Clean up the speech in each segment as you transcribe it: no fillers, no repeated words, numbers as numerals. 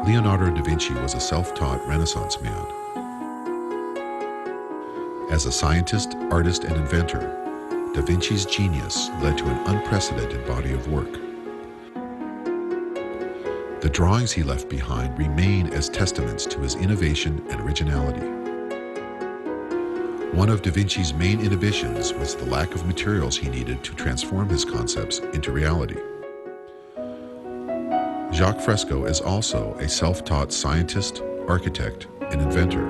Leonardo da Vinci was a self-taught Renaissance man. As a scientist, artist, and inventor, da Vinci's genius led to an unprecedented body of work. The drawings he left behind remain as testaments to his innovation and originality. One of da Vinci's main innovations was the lack of materials he needed to transform his concepts into reality. Jacques Fresco is also a self-taught scientist, architect, and inventor.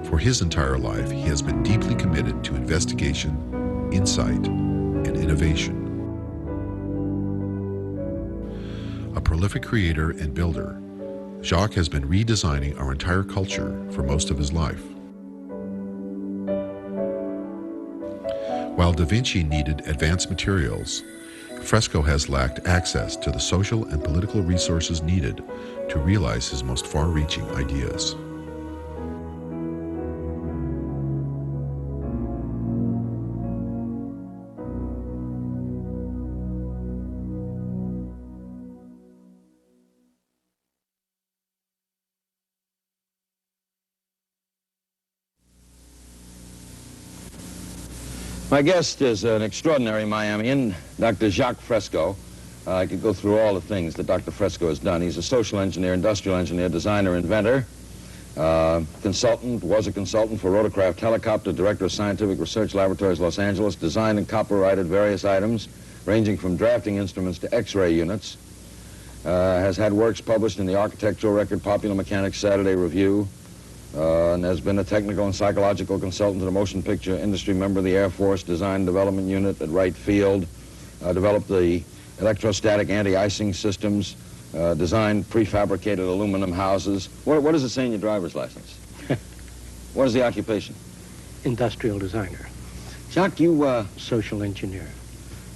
For his entire life, he has been deeply committed to investigation, insight, and innovation. A prolific creator and builder, Jacques has been redesigning our entire culture for most of his life. While da Vinci needed advanced materials, Fresco has lacked access to the social and political resources needed to realize his most far-reaching ideas. My guest is an extraordinary Miamian, Dr. Jacques Fresco. I could go through all the things that Dr. Fresco has done. He's a social engineer, industrial engineer, designer, inventor, consultant, was a consultant for Rotorcraft Helicopter, director of Scientific Research Laboratories, Los Angeles, designed and copyrighted various items, ranging from drafting instruments to X-ray units. Has had works published in the Architectural Record, Popular Mechanics, Saturday Review, and has been a technical and psychological consultant to the motion picture industry, member of the Air Force Design Development Unit at Wright Field, developed the electrostatic anti-icing systems, designed prefabricated aluminum houses. What does it say in your driver's license? What is the occupation? Industrial designer. Jacques, you... Social engineer.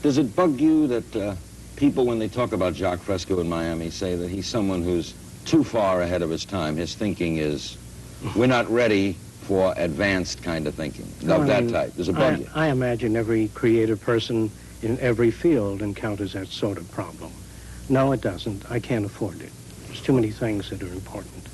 Does it bug you that people, when they talk about Jacques Fresco in Miami, say that he's someone who's too far ahead of his time? His thinking is... We're not ready for advanced kind of thinking, of that type. Does it bug you? I imagine every creative person in every field encounters that sort of problem. No, it doesn't. I can't afford it. There's too many things that are important.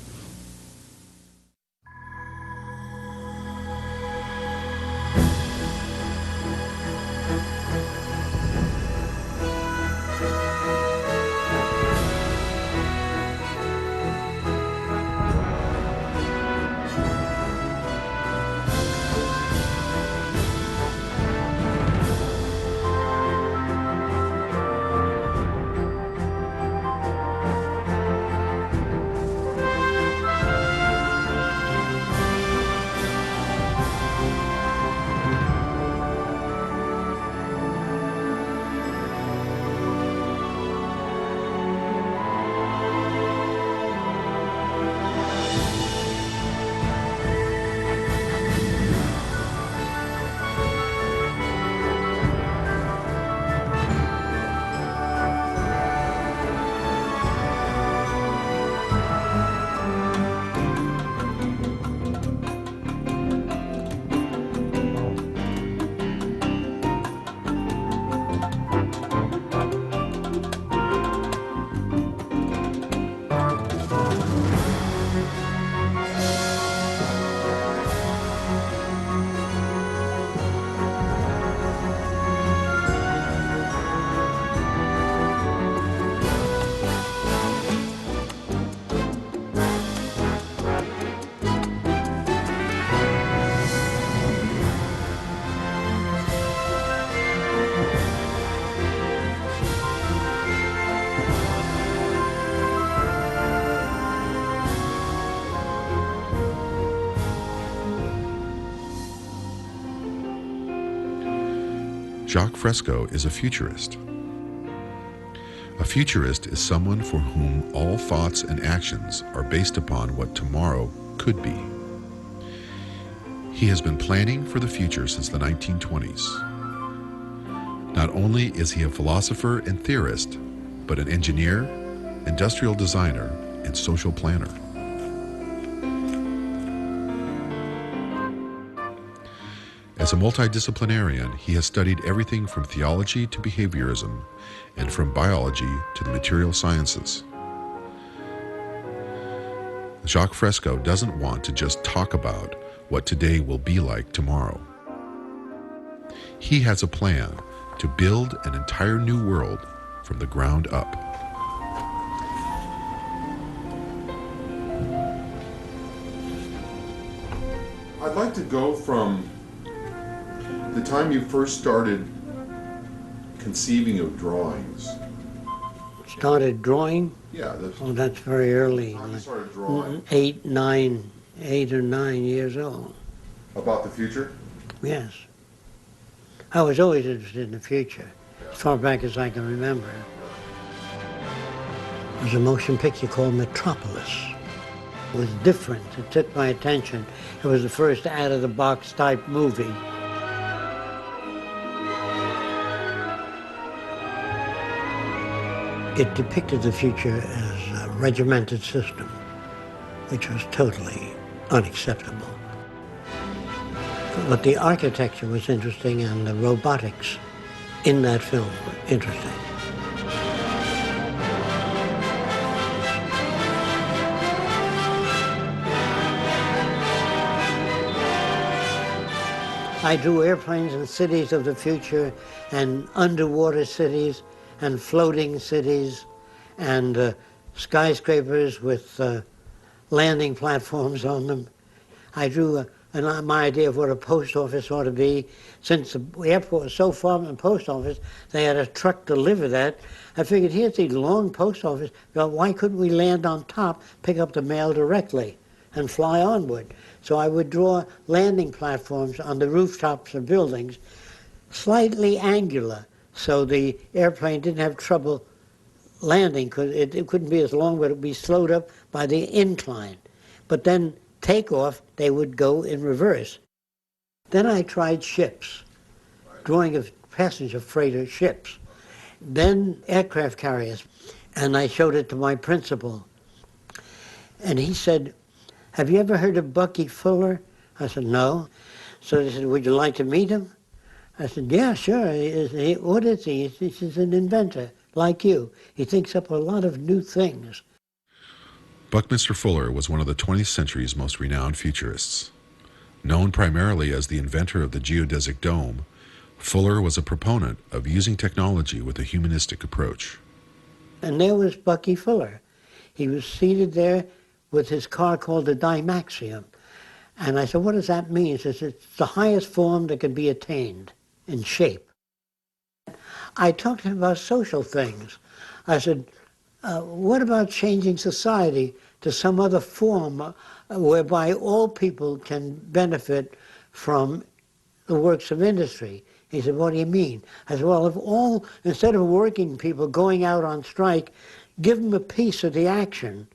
Jacques Fresco is a futurist. A futurist is someone for whom all thoughts and actions are based upon what tomorrow could be. He has been planning for the future since the 1920s. Not only is he a philosopher and theorist, but an engineer, industrial designer, and social planner. As a multidisciplinarian, he has studied everything from theology to behaviorism, and from biology to the material sciences. Jacques Fresco doesn't want to just talk about what today will be like tomorrow. He has a plan to build an entire new world from the ground up. I'd like to go from the time you first started conceiving of drawings. Started drawing? Yeah, Oh, that's very early. how you started drawing 8 or 9 years old. about the future. Yes. I was always interested in the future, as far back as I can remember. There was a motion picture called Metropolis. It was different. It took my attention. It was the first out-of-the-box type movie. It depicted the future as a regimented system, which was totally unacceptable. But the architecture was interesting and the robotics in that film were interesting. I drew airplanes and cities of the future and underwater cities and floating cities and skyscrapers with landing platforms on them. I drew my idea of what a post office ought to be. Since the airport was so far from the post office, they had a truck to deliver that. I figured, here's the long post office. Well, why couldn't we land on top, pick up the mail directly, and fly onward? So I would draw landing platforms on the rooftops of buildings, slightly angular, so the airplane didn't have trouble landing, because it couldn't be as long, but it would be slowed up by the incline. But then takeoff, they would go in reverse. Then I tried ships, drawing of passenger freighter ships, then aircraft carriers, and I showed it to my principal. And he said, "Have you ever heard of Bucky Fuller?" I said, "No." So they said, "Would you like to meet him?" I said, "Yeah, sure." What is he? He's an inventor, like you. He thinks up a lot of new things. Buckminster Fuller was one of the 20th century's most renowned futurists. Known primarily as the inventor of the geodesic dome, Fuller was a proponent of using technology with a humanistic approach. And there was Bucky Fuller. He was seated there with his car called the Dymaxion. And I said, "What does that mean?" He says, "It's the highest form that can be attained in shape." I talked to him about social things. I said, what about changing society to some other form whereby all people can benefit from the works of industry? He said, "What do you mean?" I said, "Well, instead of working people going out on strike, give them a piece of the action.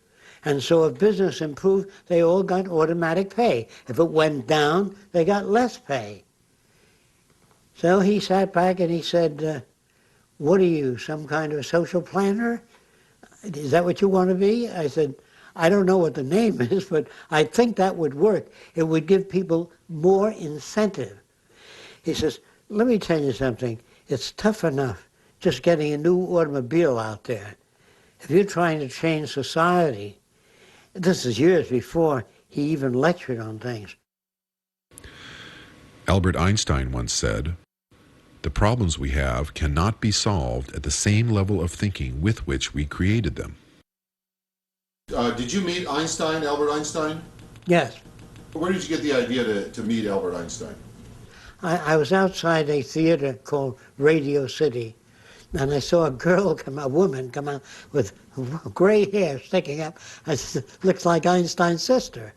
And so if business improved, they all got automatic pay. If it went down, they got less pay." So he sat back and he said, "What are you, some kind of social planner? Is that what you want to be?" I said, "I don't know what the name is, but I think that would work. It would give people more incentive." He says, "Let me tell you something. It's tough enough just getting a new automobile out there. If you're trying to change society," this is years before he even lectured on things. Albert Einstein once said, "The problems we have cannot be solved at the same level of thinking with which we created them." Did you meet Einstein, Albert Einstein? Yes. Where did you get the idea to meet Albert Einstein? I was outside a theater called Radio City, and I saw a woman come out with gray hair sticking up. I said, "Looks like Einstein's sister,"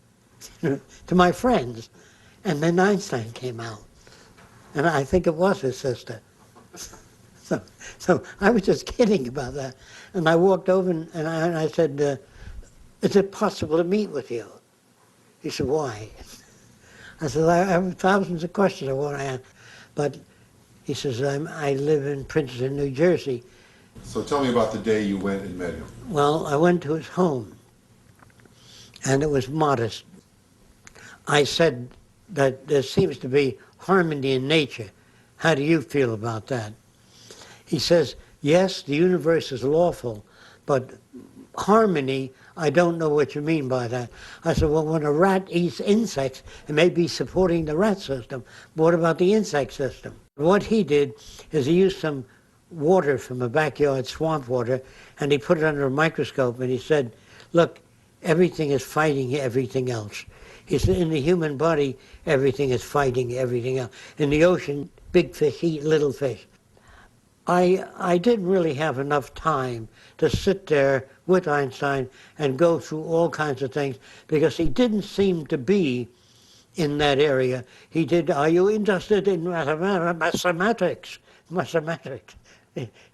to my friends. And then Einstein came out, and I think it was his sister. So I was just kidding about that. And I walked over and I said, "Is it possible to meet with you?" He said, "Why?" I said, "I have thousands of questions I want to ask." But he says, I live in Princeton, New Jersey. So tell me about the day you went and met him. Well, I went to his home, and it was modest. I said that there seems to be harmony in nature. How do you feel about that? He says, "Yes, the universe is lawful, but harmony, I don't know what you mean by that. I said, well, when a rat eats insects, it may be supporting the rat system. But what about the insect system? What he did is he used some water from a backyard, swamp water, and he put it under a microscope, and he said, look, everything is fighting everything else. He said, in the human body, everything is fighting everything else. In the ocean, big fish eat little fish. I didn't really have enough time to sit there with Einstein and go through all kinds of things because he didn't seem to be in that area. He did, are you interested in mathematics? Mathematics.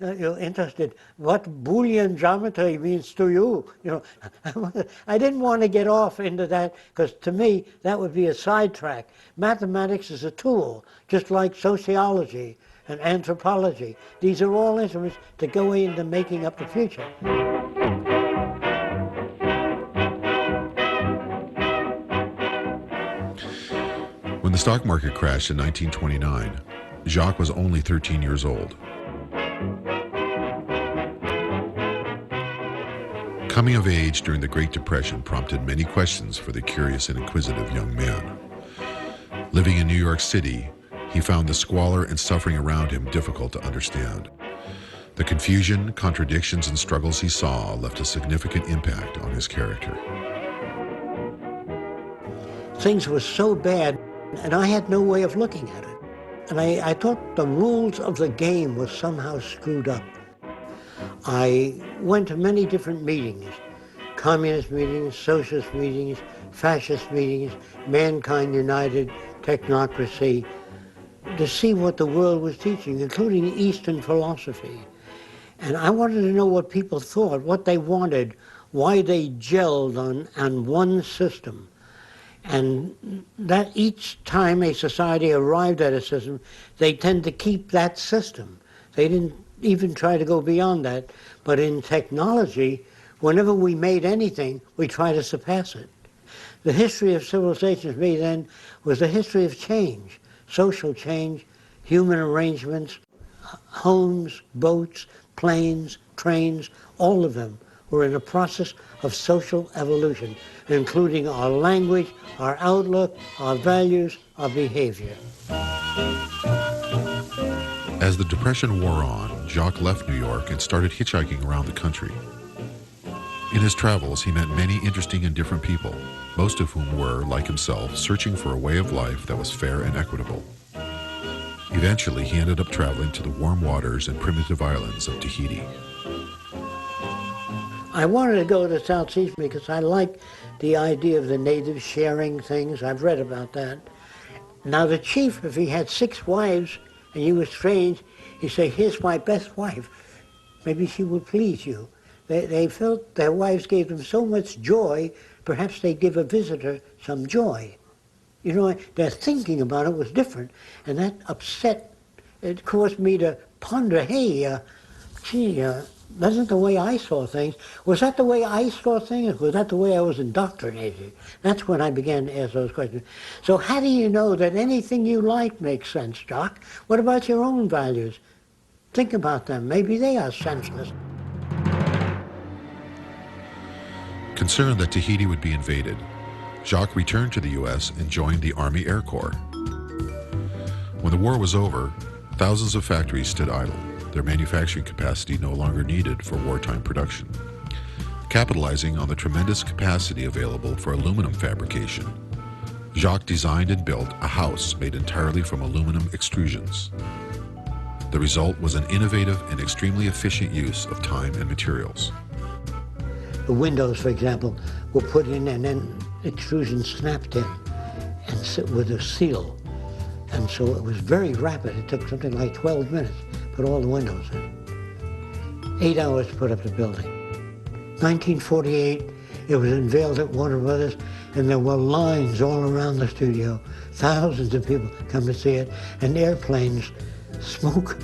You're interested. What Boolean geometry means to you? You know, I didn't want to get off into that because to me that would be a sidetrack. Mathematics is a tool, just like sociology and anthropology. These are all instruments to go into making up the future. When the stock market crashed in 1929, Jacques was only 13 years old. Coming of age during the Great Depression prompted many questions for the curious and inquisitive young man. Living in New York City, he found the squalor and suffering around him difficult to understand. The confusion, contradictions, and struggles he saw left a significant impact on his character. Things were so bad, and I had no way of looking at it. And I thought the rules of the game were somehow screwed up. I went to many different meetings, communist meetings, socialist meetings, fascist meetings, Mankind United, technocracy, to see what the world was teaching, including Eastern philosophy. And I wanted to know what people thought, what they wanted, why they gelled on one system. And that each time a society arrived at a system, they tend to keep that system. They didn't even try to go beyond that. But in technology, whenever we made anything, we try to surpass it. The history of civilization to me then was a history of change, social change, human arrangements, homes, boats, planes, trains, all of them were in a process of social evolution, including our language, our outlook, our values, our behavior. As the Depression wore on, Jacques left New York and started hitchhiking around the country. In his travels, he met many interesting and different people, most of whom were, like himself, searching for a way of life that was fair and equitable. Eventually, he ended up traveling to the warm waters and primitive islands of Tahiti. I wanted to go to the South Seas because I like the idea of the natives sharing things. I've read about that. Now the chief, if he had 6 wives and he was strange, he'd say, here's my best wife. Maybe she will please you. They felt their wives gave them so much joy, perhaps they'd give a visitor some joy. You know, their thinking about it was different, and that upset, it caused me to ponder, hey, that's the way I saw things. Was that the way I saw things? Was that the way I was indoctrinated? That's when I began to ask those questions. So how do you know that anything you like makes sense, Doc? What about your own values? Think about them. Maybe they are senseless. Concerned that Tahiti would be invaded, Jacques returned to the U.S. and joined the Army Air Corps. When the war was over, thousands of factories stood idle, their manufacturing capacity no longer needed for wartime production. Capitalizing on the tremendous capacity available for aluminum fabrication, Jacques designed and built a house made entirely from aluminum extrusions. The result was an innovative and extremely efficient use of time and materials. The windows, for example, were put in and then extrusion snapped in and sit with a seal. And so it was very rapid. It took something like 12 minutes to put all the windows in. 8 hours to put up the building. 1948, it was unveiled at Warner Brothers, and there were lines all around the studio. Thousands of people come to see it, and airplanes, smoke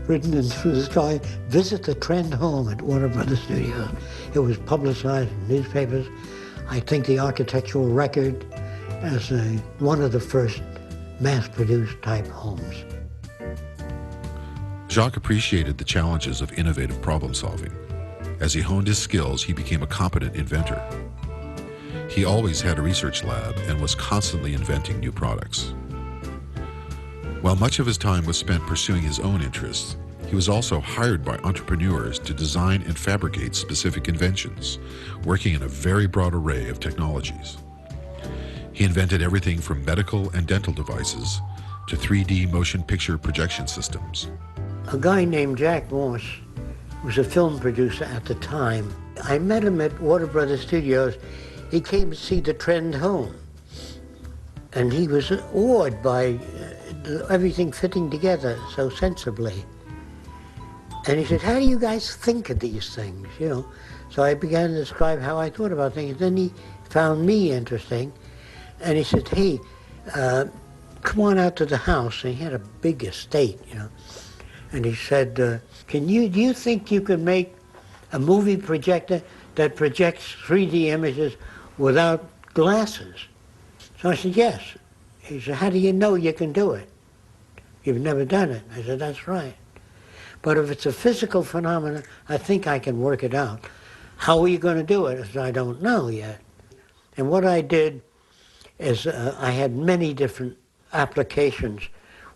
ridden in through the sky, visit the Trend home at Warner Brothers Studios. It was publicized in newspapers. I think the architectural record as one of the first mass-produced type homes. Jacques appreciated the challenges of innovative problem solving. As he honed his skills, he became a competent inventor. He always had a research lab and was constantly inventing new products. While much of his time was spent pursuing his own interests, he was also hired by entrepreneurs to design and fabricate specific inventions, working in a very broad array of technologies. He invented everything from medical and dental devices to 3D motion picture projection systems. A guy named Jack Morse was a film producer at the time. I met him at Warner Brothers Studios. He came to see the trend home. And he was awed by everything fitting together so sensibly. And he said, how do you guys think of these things, you know? So I began to describe how I thought about things. Then he found me interesting. And he said, hey, come on out to the house. And he had a big estate, you know. And he said, do you think you could make a movie projector that projects 3D images without glasses? So I said, yes. He said, how do you know you can do it? You've never done it. I said, that's right. But if it's a physical phenomenon, I think I can work it out. How are you going to do it? I said, I don't know yet. And what I did is I had many different applications,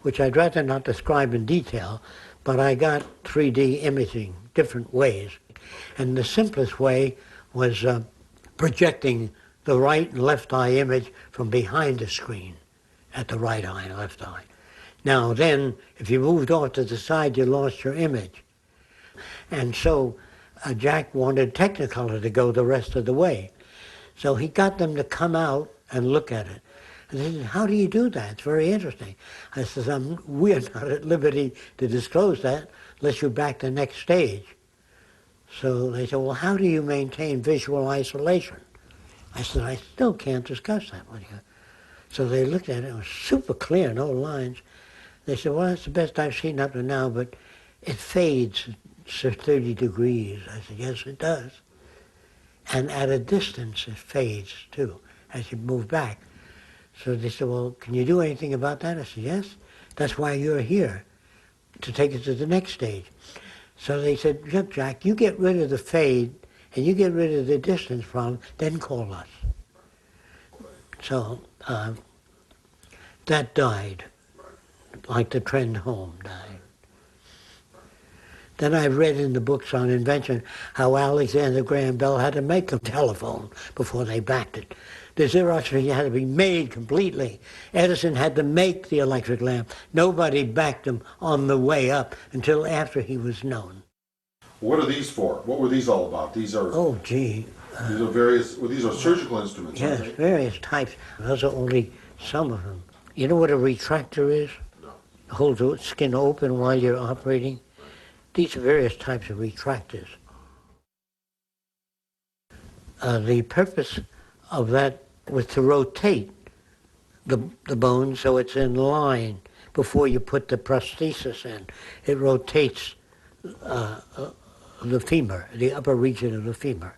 which I'd rather not describe in detail, but I got 3D imaging different ways. And the simplest way was projecting the right and left eye image from behind the screen at the right eye and left eye. Now then, if you moved off to the side, you lost your image. And so Jack wanted Technicolor to go the rest of the way. So he got them to come out and look at it. And they said, how do you do that? It's very interesting. I said, we're not at liberty to disclose that unless you're back the next stage. So they said, well, how do you maintain visual isolation? I said, I still can't discuss that with you. So they looked at it, it was super clear, no lines. They said, well, that's the best I've seen up to now, but it fades to 30 degrees. I said, yes, it does. And at a distance, it fades too, as you move back. So they said, well, can you do anything about that? I said, yes, that's why you're here, to take it to the next stage. So they said, look, Jack, you get rid of the fade and you get rid of the distance problem, then call us. So that died, like the trend home died. Then I read in the books on invention how Alexander Graham Bell had to make a telephone before they backed it. The Xerox machine had to be made completely. Edison had to make the electric lamp. Nobody backed him on the way up until after he was known. What are these for? What were these all about? These are Oh, gee. these are various. Well, these are surgical instruments. Yes, aren't they? various types. Those are only some of them. You know what a retractor is? No. Hold the skin open while you're operating. These are various types of retractors. The purpose of that was to rotate the bone so it's in line before you put the prosthesis in. It rotates the femur, the upper region of the femur.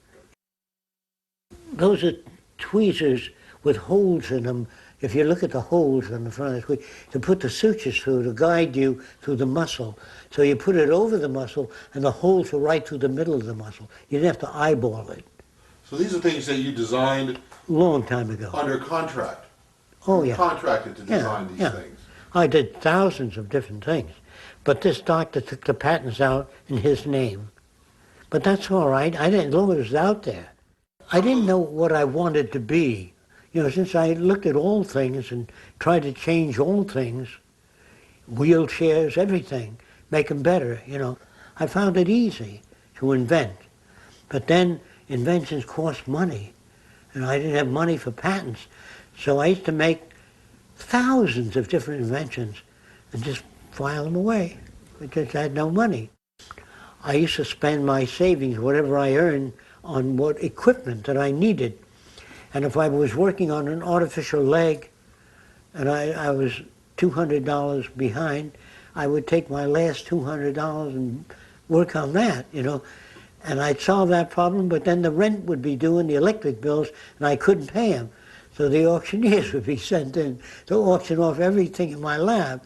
Those are tweezers with holes in them. If you look at the holes on the front of the tweezer, to put the sutures through, to guide you through the muscle. So you put it over the muscle, and the holes are right through the middle of the muscle. You didn't have to eyeball it. So these are things that you designed Long time ago. under contract. Oh, You yeah. contracted to design these things. I did thousands of different things. But this doctor took the patents out in his name. But that's all right. I didn't know it was out there. I didn't know what I wanted to be. You know, since I looked at all things and tried to change all things, wheelchairs, everything, make them better, you know, I found it easy to invent. But then inventions cost money, and I didn't have money for patents. So I used to make thousands of different inventions and just file them away because I had no money. I used to spend my savings, whatever I earned, on what equipment that I needed. And if I was working on an artificial leg and I was $200 behind, I would take my last $200 and work on that, you know. And I'd solve that problem, but then the rent would be due and the electric bills, and I couldn't pay them. So the auctioneers would be sent in to auction off everything in my lab.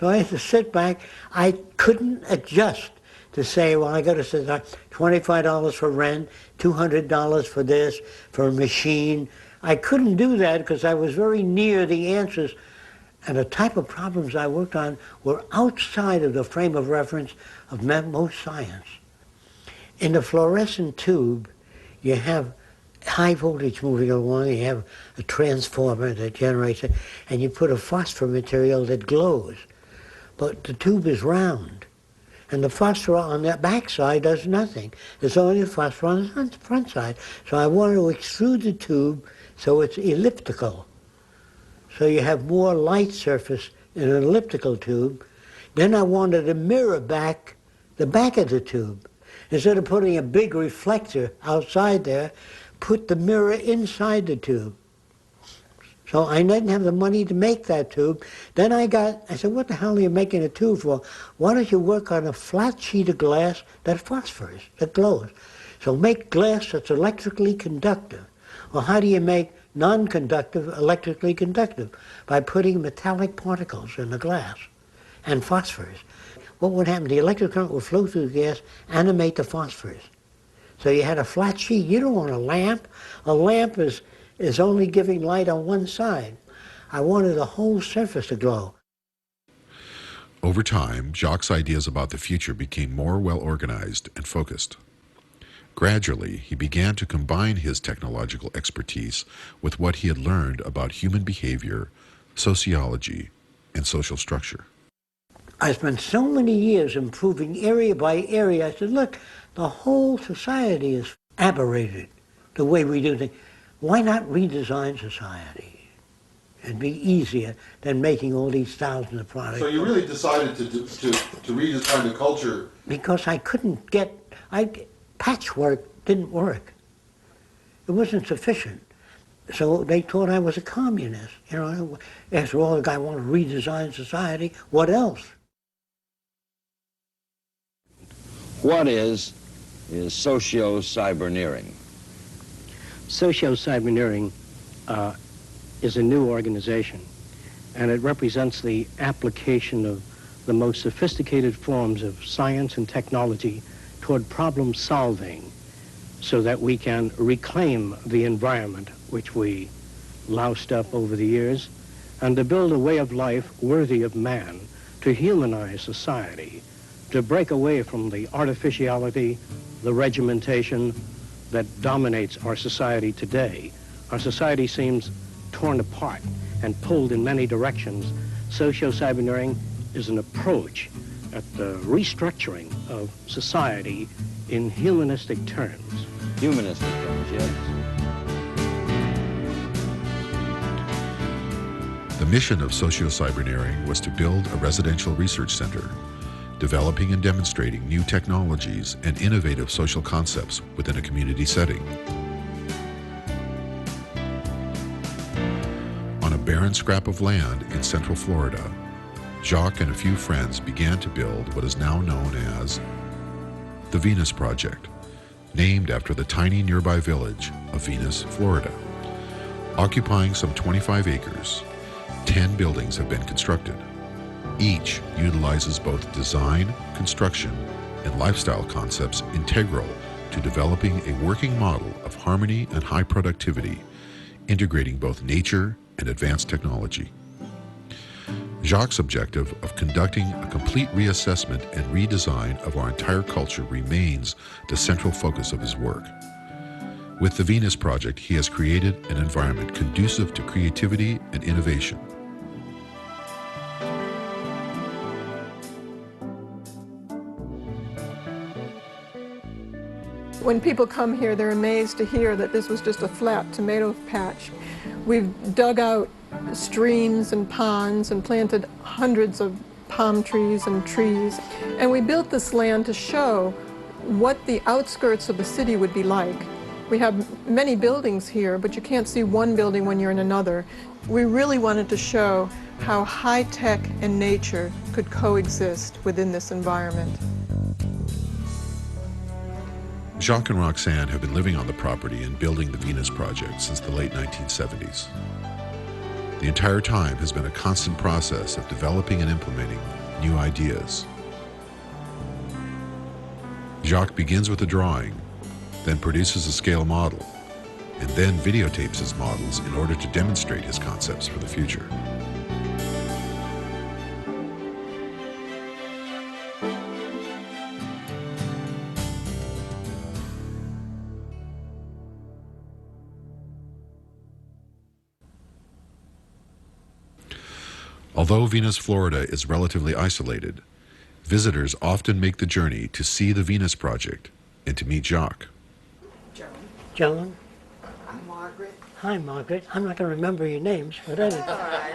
So I had to sit back. I couldn't adjust to say, well, I got to say $25 for rent, $200 for this, for a machine. I couldn't do that because I was very near the answers, and the type of problems I worked on were outside of the frame of reference of most science. In the fluorescent tube, you have high voltage moving along, you have a transformer that generates it, and you put a phosphor material that glows. But the tube is round, and the phosphor on the back side does nothing. There's only the phosphor on the front side. So I wanted to extrude the tube so it's elliptical. So you have more light surface in an elliptical tube. Then I wanted to mirror back the back of the tube. Instead of putting a big reflector outside there, put the mirror inside the tube. So I didn't have the money to make that tube. Then I said, what the hell are you making a tube for? Why don't you work on a flat sheet of glass that phosphors, that glows? So make glass that's electrically conductive. Well, how do you make non-conductive electrically conductive? By putting metallic particles in the glass and phosphors. What would happen? The electric current would flow through the gas, animate the phosphors. So you had a flat sheet. You don't want a lamp. A lamp is only giving light on one side. I wanted the whole surface to glow. Over time, Jacques' ideas about the future became more well-organized and focused. Gradually, he began to combine his technological expertise with what he had learned about human behavior, sociology, and social structure. I spent so many years improving area by area. I said, look, the whole society is aberrated, the way we do things. Why not redesign society? It'd be easier than making all these thousands of products. So you really decided to redesign the culture? Because I couldn't patchwork didn't work. It wasn't sufficient. So they thought I was a communist. You know, after all, the guy wanted to redesign society. What else? What is socio-cyberneering? Socio-cyberneering is a new organization, and it represents the application of the most sophisticated forms of science and technology toward problem solving so that we can reclaim the environment which we loused up over the years, and to build a way of life worthy of man, to humanize society, to break away from the artificiality, the regimentation that dominates our society today. Our society seems torn apart and pulled in many directions. Socio-cyberneering is an approach at the restructuring of society in humanistic terms. Humanistic terms, yes. The mission of socio-cyberneering was to build a residential research center, developing and demonstrating new technologies and innovative social concepts within a community setting. On a barren scrap of land in central Florida, Jacques and a few friends began to build what is now known as the Venus Project, named after the tiny nearby village of Venus, Florida. Occupying some 25 acres, 10 buildings have been constructed. Each utilizes both design, construction, and lifestyle concepts integral to developing a working model of harmony and high productivity, integrating both nature and advanced technology. Jacques' objective of conducting a complete reassessment and redesign of our entire culture remains the central focus of his work. With the Venus Project, he has created an environment conducive to creativity and innovation. When people come here, they're amazed to hear that this was just a flat tomato patch. We've dug out streams and ponds and planted hundreds of palm trees and trees. And we built this land to show what the outskirts of the city would be like. We have many buildings here, but you can't see one building when you're in another. We really wanted to show how high-tech and nature could coexist within this environment. Jacques and Roxanne have been living on the property and building the Venus Project since the late 1970s. The entire time has been a constant process of developing and implementing new ideas. Jacques begins with a drawing, then produces a scale model, and then videotapes his models in order to demonstrate his concepts for the future. Although Venus, Florida is relatively isolated, visitors often make the journey to see the Venus Project and to meet Jacques. Joan? I'm Margaret. Hi, Margaret. I'm not going to remember your names, but anyway.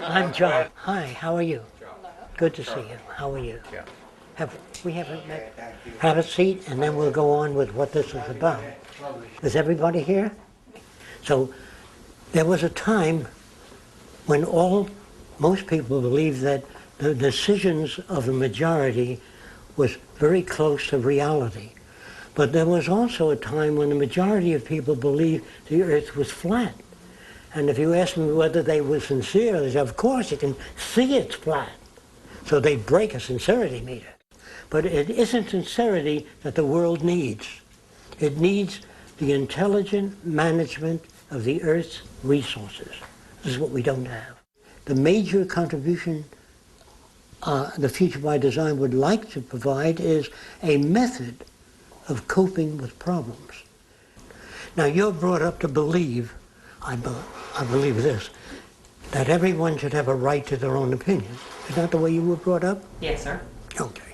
I'm John. Hi, how are you? Good to see you. How are you? We haven't met. Have a seat, and then we'll go on with what this is about. Is everybody here? So there was a time when most people believed that the decisions of the majority was very close to reality. But there was also a time when the majority of people believed the earth was flat. And if you ask me whether they were sincere, they said, of course, you can see it's flat. So they break a sincerity meter. But it isn't sincerity that the world needs. It needs the intelligent management of the Earth's resources. This is what we don't have. The major contribution the Future by Design would like to provide is a method of coping with problems. Now, you're brought up to believe, I believe this, that everyone should have a right to their own opinion. Is that the way you were brought up? Yes, sir. Okay.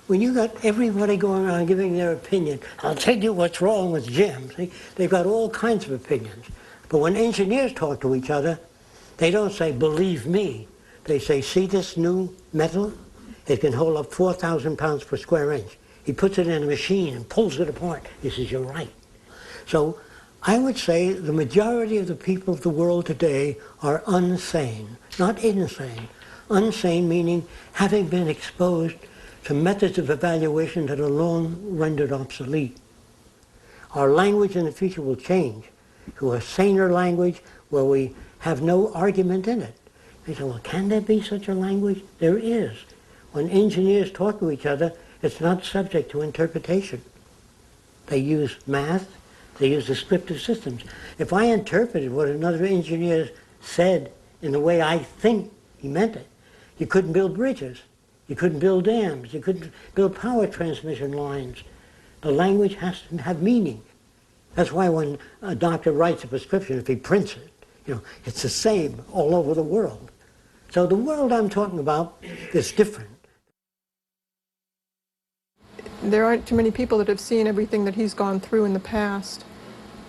When you got everybody going around giving their opinion, I'll tell you what's wrong with Jim. See, they've got all kinds of opinions. But when engineers talk to each other, they don't say, believe me. They say, see this new metal? It can hold up 4,000 pounds per square inch. He puts it in a machine and pulls it apart. He says, you're right. So I would say the majority of the people of the world today are unsane, not insane. Unsane meaning having been exposed to methods of evaluation that are long rendered obsolete. Our language in the future will change to a saner language where we have no argument in it. They say, well, can there be such a language? There is. When engineers talk to each other, it's not subject to interpretation. They use math, they use descriptive systems. If I interpreted what another engineer said in the way I think he meant it, you couldn't build bridges, you couldn't build dams, you couldn't build power transmission lines. The language has to have meaning. That's why when a doctor writes a prescription, if he prints it, it's the same all over the world. So the world I'm talking about is different. There aren't too many people that have seen everything that he's gone through in the past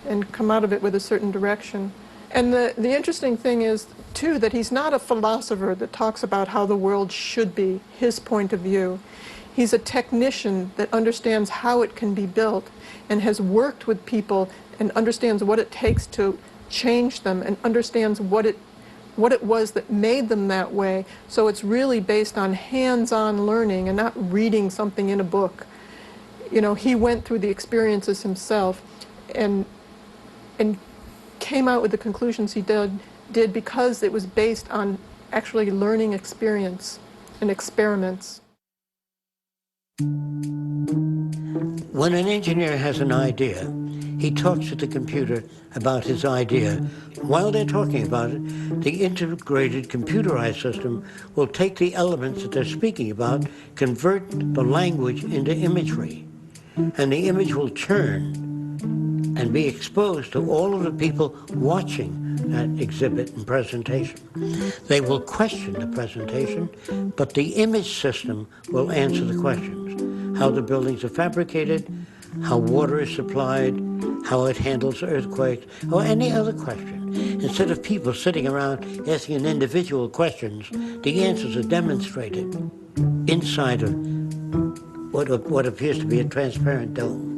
and come out of it with a certain direction. And the interesting thing is, too, that he's not a philosopher that talks about how the world should be, his point of view. He's a technician that understands how it can be built and has worked with people and understands what it takes to change them and understands what it was that made them that way. So it's really based on hands-on learning and not reading something in a book. He went through the experiences himself and came out with the conclusions he did because it was based on actually learning experience and experiments. When an engineer has an idea, he talks to the computer about his idea. While they're talking about it, the integrated computerized system will take the elements that they're speaking about, convert the language into imagery, and the image will churn and be exposed to all of the people watching that exhibit and presentation. They will question the presentation, but the image system will answer the questions. How the buildings are fabricated, how water is supplied, how it handles earthquakes, or any other question. Instead of people sitting around asking individual questions, the answers are demonstrated inside of what appears to be a transparent dome.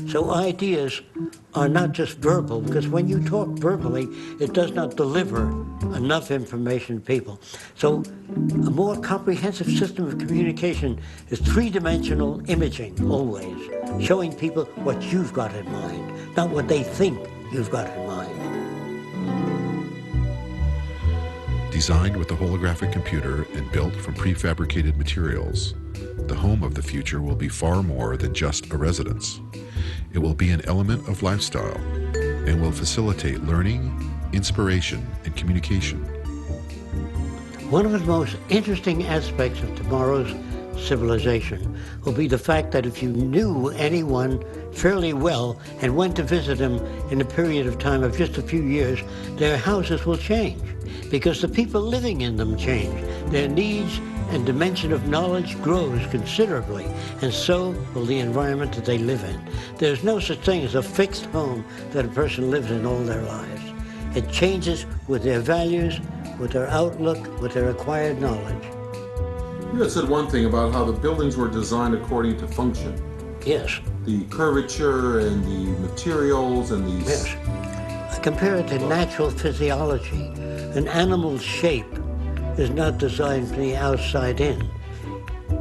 So ideas are not just verbal, because when you talk verbally, it does not deliver enough information to people. So a more comprehensive system of communication is three-dimensional imaging, always, showing people what you've got in mind, not what they think you've got in mind. Designed with a holographic computer and built from prefabricated materials, the home of the future will be far more than just a residence. It will be an element of lifestyle and will facilitate learning, inspiration, and communication. One of the most interesting aspects of tomorrow's civilization will be the fact that if you knew anyone fairly well and went to visit them in a period of time of just a few years, their houses will change because the people living in them change. Their needs and dimension of knowledge grows considerably, and so will the environment that they live in. There's no such thing as a fixed home that a person lives in all their lives. It changes with their values, with their outlook, with their acquired knowledge. You had said one thing about how the buildings were designed according to function. Yes. The curvature and the materials and these... Yes. I compare it to natural physiology. An animal's shape is not designed from the outside in.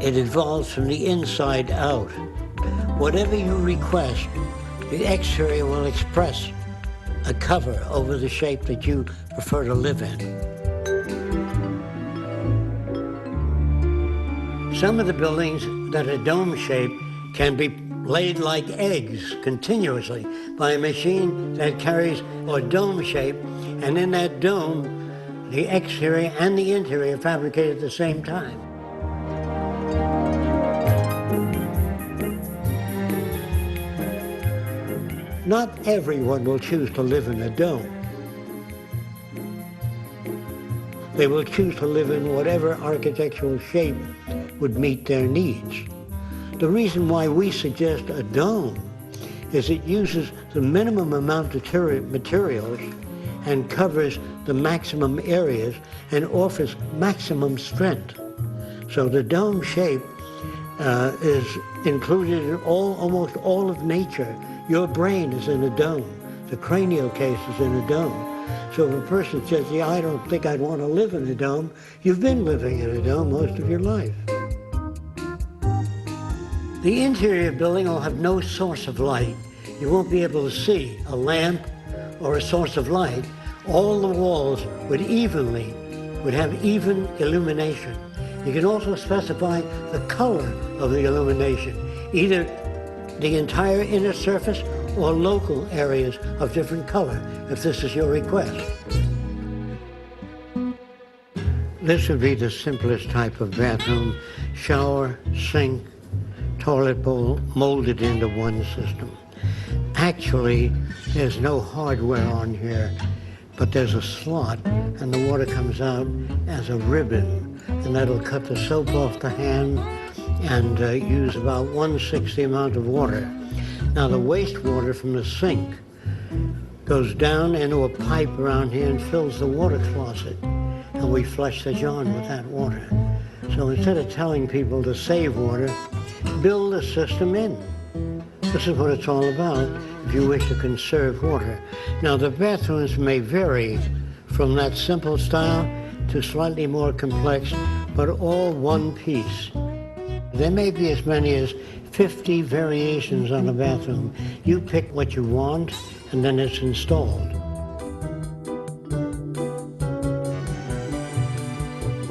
It evolves from the inside out. Whatever you request, the exterior will express a cover over the shape that you prefer to live in. Some of the buildings that are dome-shaped can be laid like eggs continuously by a machine that carries a dome shape, and in that dome, the exterior and the interior fabricated at the same time. Not everyone will choose to live in a dome. They will choose to live in whatever architectural shape would meet their needs. The reason why we suggest a dome is it uses the minimum amount of materials and covers the maximum areas and offers maximum strength. So the dome shape is included in almost all of nature. Your brain is in a dome. The cranial case is in a dome. So if a person says, yeah, I don't think I'd want to live in a dome, you've been living in a dome most of your life. The interior building will have no source of light. You won't be able to see a lamp or a source of light. All the walls would have even illumination. You can also specify the color of the illumination, either the entire inner surface or local areas of different color, if this is your request. This would be the simplest type of bathroom: shower, sink, toilet bowl molded into one system. Actually, there's no hardware on here, but there's a slot and the water comes out as a ribbon, and that'll cut the soap off the hand and use about 1/6 the amount of water. Now the wastewater from the sink goes down into a pipe around here and fills the water closet, and we flush the John with that water. So instead of telling people to save water, build a system in. This is what it's all about if you wish to conserve water. Now the bathrooms may vary from that simple style to slightly more complex, but all one piece. There may be as many as 50 variations on a bathroom. You pick what you want, and then it's installed.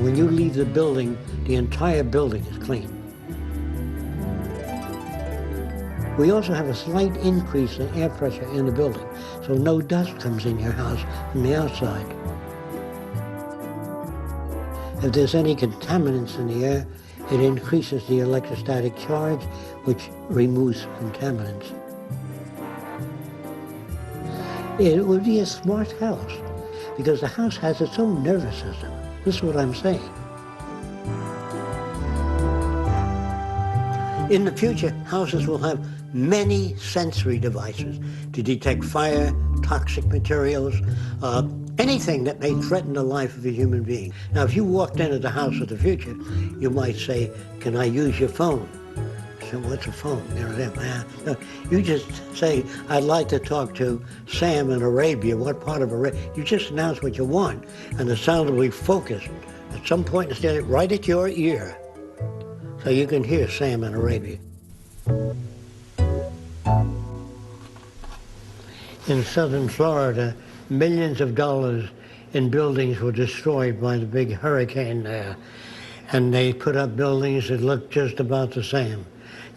When you leave the building, the entire building is clean. We also have a slight increase in air pressure in the building, so no dust comes in your house from the outside. If there's any contaminants in the air, it increases the electrostatic charge, which removes contaminants. It would be a smart house, because the house has its own nervous system. This is what I'm saying. In the future, houses will have many sensory devices to detect fire, toxic materials, anything that may threaten the life of a human being. Now, if you walked into the house of the future, you might say, can I use your phone? So what's a phone? You just say, I'd like to talk to Sam in Arabia. What part of Arabia? You just announce what you want, and the sound will be focused at some point instead right at your ear, so you can hear Sam in Arabia. In southern Florida, millions of dollars in buildings were destroyed by the big hurricane there. And they put up buildings that look just about the same.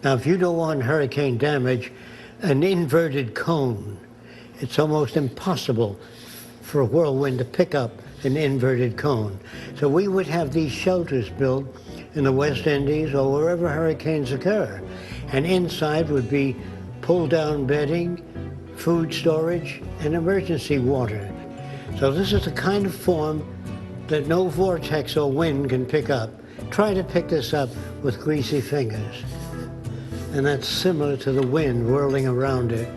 Now, if you don't want hurricane damage, an inverted cone, it's almost impossible for a whirlwind to pick up an inverted cone. So we would have these shelters built in the West Indies or wherever hurricanes occur. And inside would be pull-down bedding, food storage, and emergency water. So this is the kind of form that no vortex or wind can pick up. Try to pick this up with greasy fingers. And that's similar to the wind whirling around it.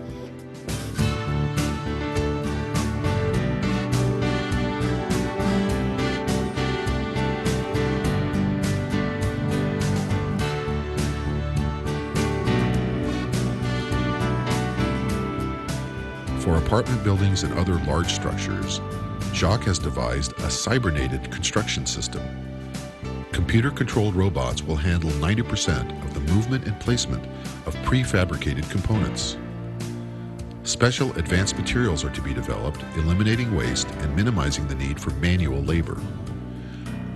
For apartment buildings and other large structures, Jacques has devised a cybernated construction system. Computer-controlled robots will handle 90% of the movement and placement of prefabricated components. Special advanced materials are to be developed, eliminating waste and minimizing the need for manual labor.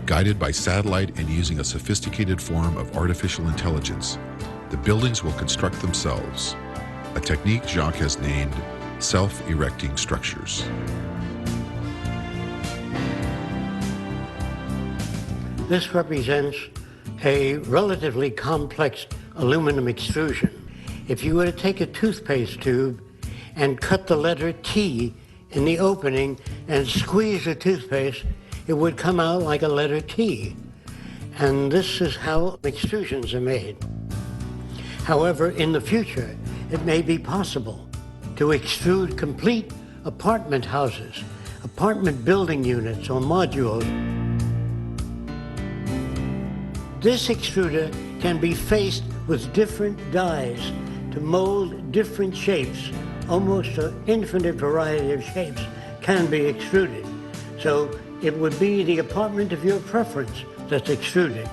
Guided by satellite and using a sophisticated form of artificial intelligence, the buildings will construct themselves, a technique Jacques has named self-erecting structures. This represents a relatively complex aluminum extrusion. If you were to take a toothpaste tube and cut the letter T in the opening and squeeze the toothpaste, it would come out like a letter T. And this is how extrusions are made. However, in the future, it may be possible to extrude complete apartment houses, apartment building units or modules. This extruder can be faced with different dies to mold different shapes. Almost an infinite variety of shapes can be extruded. So it would be the apartment of your preference that's extruded.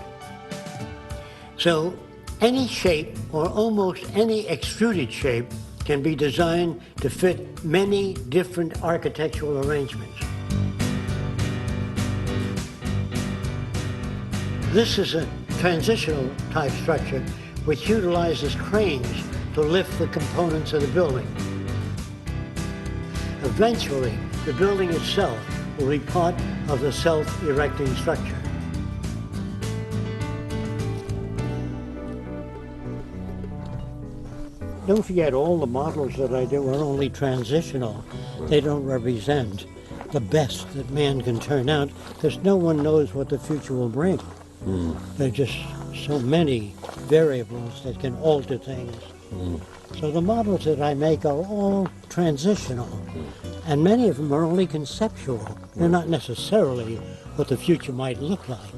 So any shape or almost any extruded shape can be designed to fit many different architectural arrangements. This is a transitional type structure which utilizes cranes to lift the components of the building. Eventually, the building itself will be part of the self-erecting structure. Don't forget, all the models that I do are only transitional. They don't represent the best that man can turn out, because no one knows what the future will bring. There are just so many variables that can alter things. So the models that I make are all transitional, and many of them are only conceptual. They're not necessarily what the future might look like.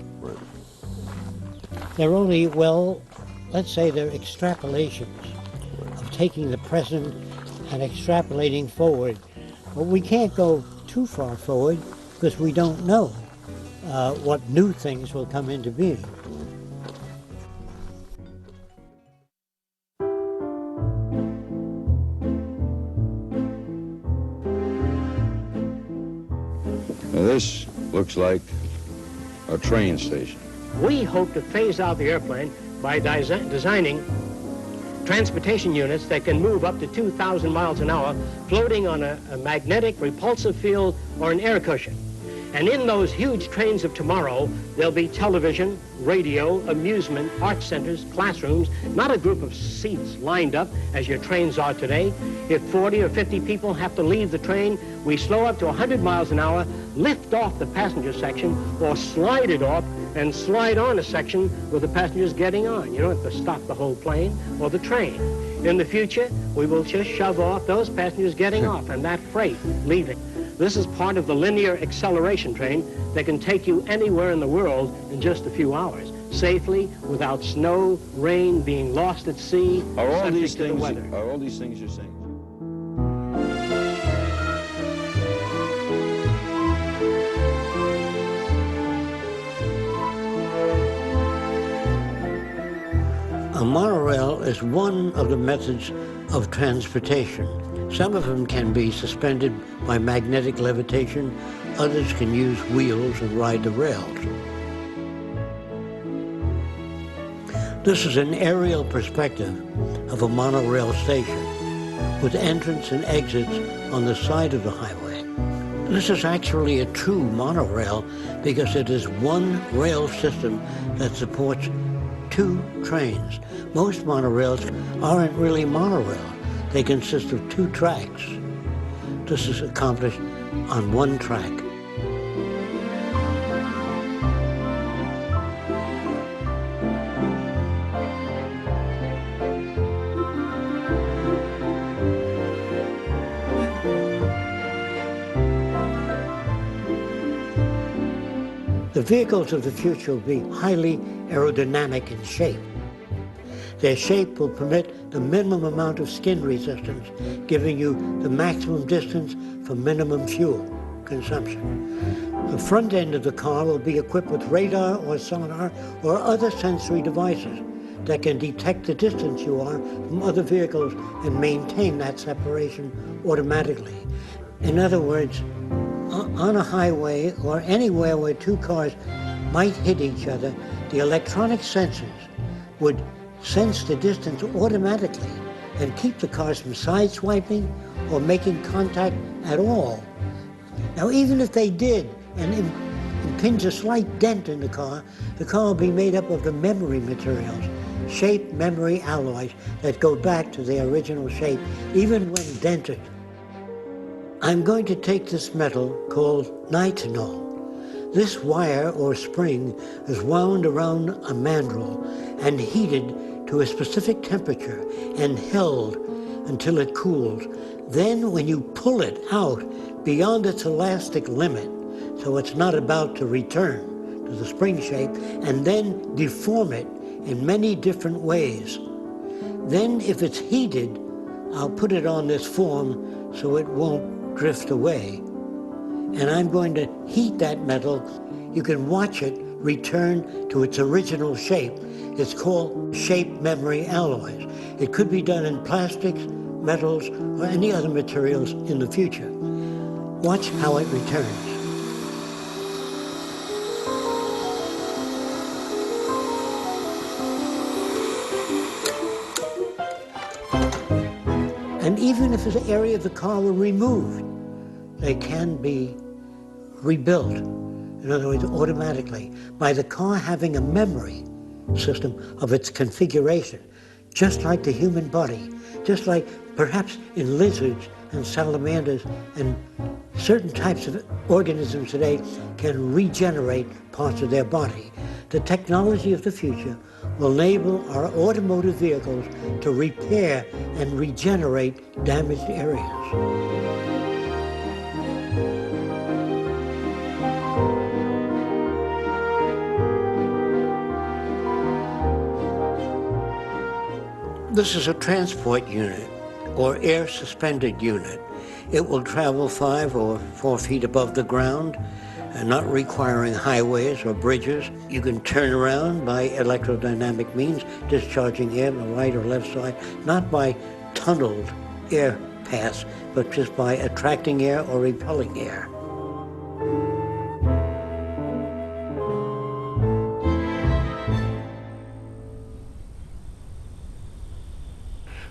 They're only, well, let's say they're extrapolations of taking the present and extrapolating forward. But we can't go too far forward because we don't know what new things will come into being. Now this looks like a train station. We hope to phase out the airplane by designing transportation units that can move up to 2,000 miles an hour, floating on a magnetic repulsive field or an air cushion. And in those huge trains of tomorrow, there'll be television, radio, amusement, art centers, classrooms, not a group of seats lined up as your trains are today. If 40 or 50 people have to leave the train, we slow up to 100 miles an hour, lift off the passenger section, or slide it off and slide on a section with the passengers getting on. You don't have to stop the whole plane or the train. In the future, we will just shove off those passengers getting off and that freight leaving. This is part of the linear acceleration train that can take you anywhere in the world in just a few hours, safely, without snow, rain, being lost at sea, Are all subject these to the things? weather. Are all these things you're saying? A monorail is one of the methods of transportation. Some of them can be suspended by magnetic levitation Others can use wheels and ride the rails. This is an aerial perspective of a monorail station with entrance and exits on the side of the highway. This is actually a true monorail because it is one rail system that supports two trains. Most monorails aren't really monorail. They consist of two tracks. This is accomplished on one track. The vehicles of the future will be highly aerodynamic in shape. Their shape will permit the minimum amount of skin resistance, giving you the maximum distance for minimum fuel consumption. The front end of the car will be equipped with radar or sonar or other sensory devices that can detect the distance you are from other vehicles and maintain that separation automatically. In other words, on a highway or anywhere where two cars might hit each other, the electronic sensors would sense the distance automatically and keep the cars from sideswiping or making contact at all. Now, even if they did and impinge a slight dent in the car will be made up of the memory materials, shape memory alloys that go back to their original shape, even when dented. I'm going to take this metal called nitinol. This wire or spring is wound around a mandrel and heated to a specific temperature and held until it cools. Then when you pull it out beyond its elastic limit, so it's not about to return to the spring shape, and then deform it in many different ways. Then if it's heated, I'll put it on this form so it won't drift away. And I'm going to heat that metal. You can watch it return to its original shape. It's called shape memory alloys. It could be done in plastics, metals, or any other materials in the future. Watch how it returns. And even if an area of the car were removed, they can be rebuilt. In other words, automatically, by the car having a memory system of its configuration, just like the human body, just like perhaps in lizards and salamanders and certain types of organisms today can regenerate parts of their body. The technology of the future will enable our automotive vehicles to repair and regenerate damaged areas. This is a transport unit or air suspended unit. It will travel 5 or 4 feet above the ground, and not requiring highways or bridges. You can turn around by electrodynamic means, discharging air on the right or left side, not by tunneled air paths, but just by attracting air or repelling air.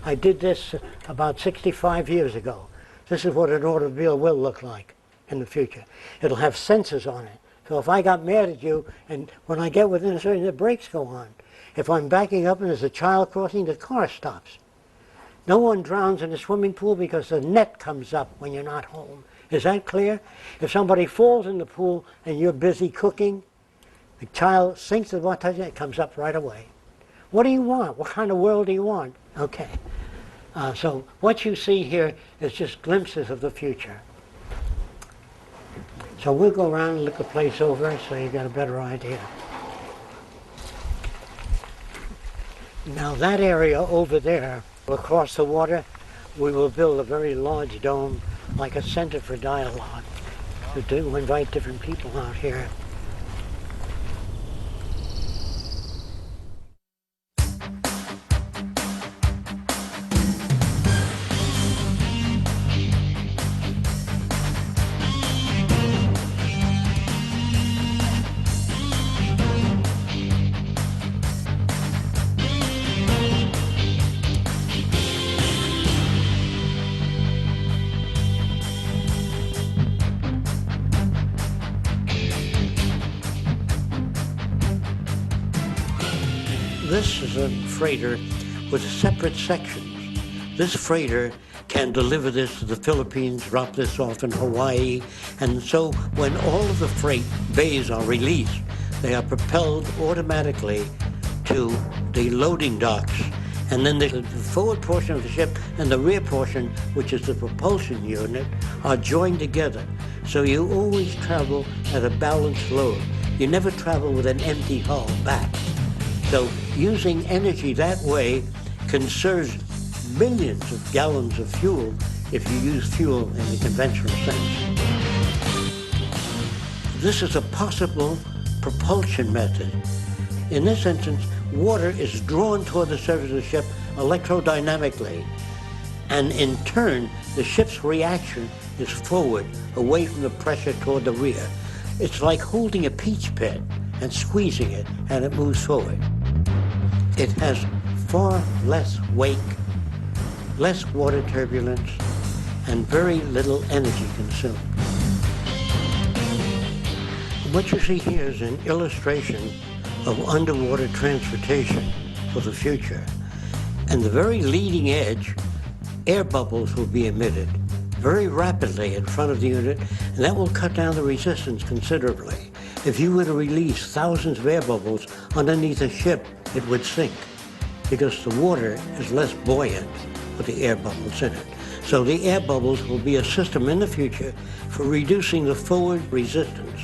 I did this about 65 years ago. This is what an automobile will look like in the future. It'll have sensors on it. So if I got mad at you, and when I get within a certain, the brakes go on. If I'm backing up and there's a child crossing, the car stops. No one drowns in a swimming pool because the net comes up when you're not home. Is that clear? If somebody falls in the pool and you're busy cooking, the child sinks and what touches it comes up right away. What do you want? What kind of world do you want? Okay. So what you see here is just glimpses of the future. So we'll go around and look the place over so you get a better idea. Now that area over there, across the water, we will build a very large dome, like a center for dialogue, to invite different people out here. This is a freighter with separate sections. This freighter can deliver this to the Philippines, drop this off in Hawaii, and so when all of the freight bays are released, they are propelled automatically to the loading docks. And then the forward portion of the ship and the rear portion, which is the propulsion unit, are joined together. So you always travel at a balanced load. You never travel with an empty hull back. So using energy that way conserves millions of gallons of fuel if you use fuel in the conventional sense. This is a possible propulsion method. In this instance, water is drawn toward the surface of the ship electrodynamically, and in turn, the ship's reaction is forward, away from the pressure toward the rear. It's like holding a peach pit and squeezing it, and it moves forward. It has far less wake, less water turbulence, and very little energy consumed. What you see here is an illustration of underwater transportation for the future. And the very leading edge, air bubbles will be emitted very rapidly in front of the unit, and that will cut down the resistance considerably. If you were to release thousands of air bubbles underneath a ship, it would sink because the water is less buoyant with the air bubbles in it. So the air bubbles will be a system in the future for reducing the forward resistance.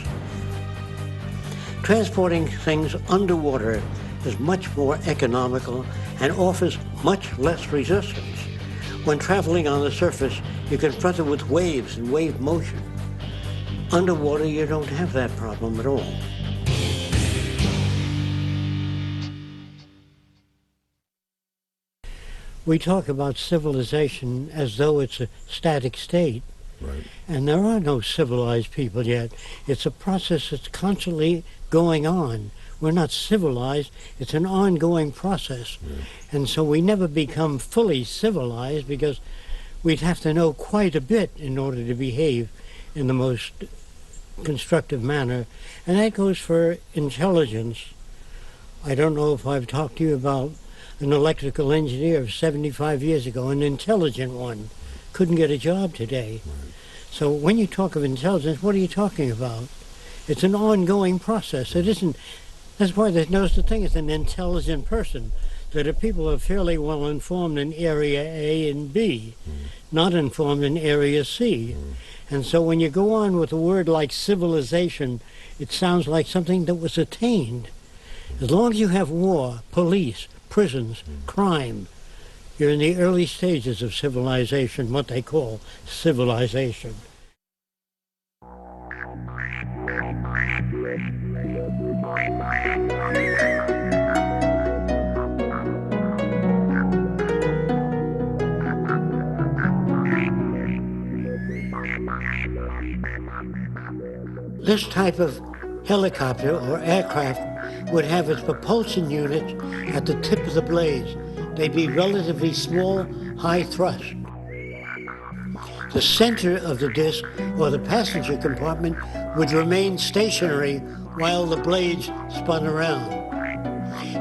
Transporting things underwater is much more economical and offers much less resistance. When traveling on the surface, you're confronted with waves and wave motion. Underwater, you don't have that problem at all. We talk about civilization as though it's a static state. Right. And there are no civilized people yet. It's a process that's constantly going on. We're not civilized. It's an ongoing process. Yeah. And so we never become fully civilized because we'd have to know quite a bit in order to behave in the most constructive manner. And that goes for intelligence. I don't know if I've talked to you about an electrical engineer of 75 years ago, an intelligent one, couldn't get a job today. Right. So when you talk of intelligence, what are you talking about? It's an ongoing process. It isn't, that's why there's no such thing as an intelligent person. That are people who are fairly well informed in area A and B, not informed in area C. And so when you go on with a word like civilization, it sounds like something that was attained. As long as you have war, police, prisons, crime, you're in the early stages of civilization, what they call civilization. This type of helicopter or aircraft would have its propulsion units at the tip of the blades. They'd be relatively small, high thrust. The center of the disc, or the passenger compartment, would remain stationary while the blades spun around.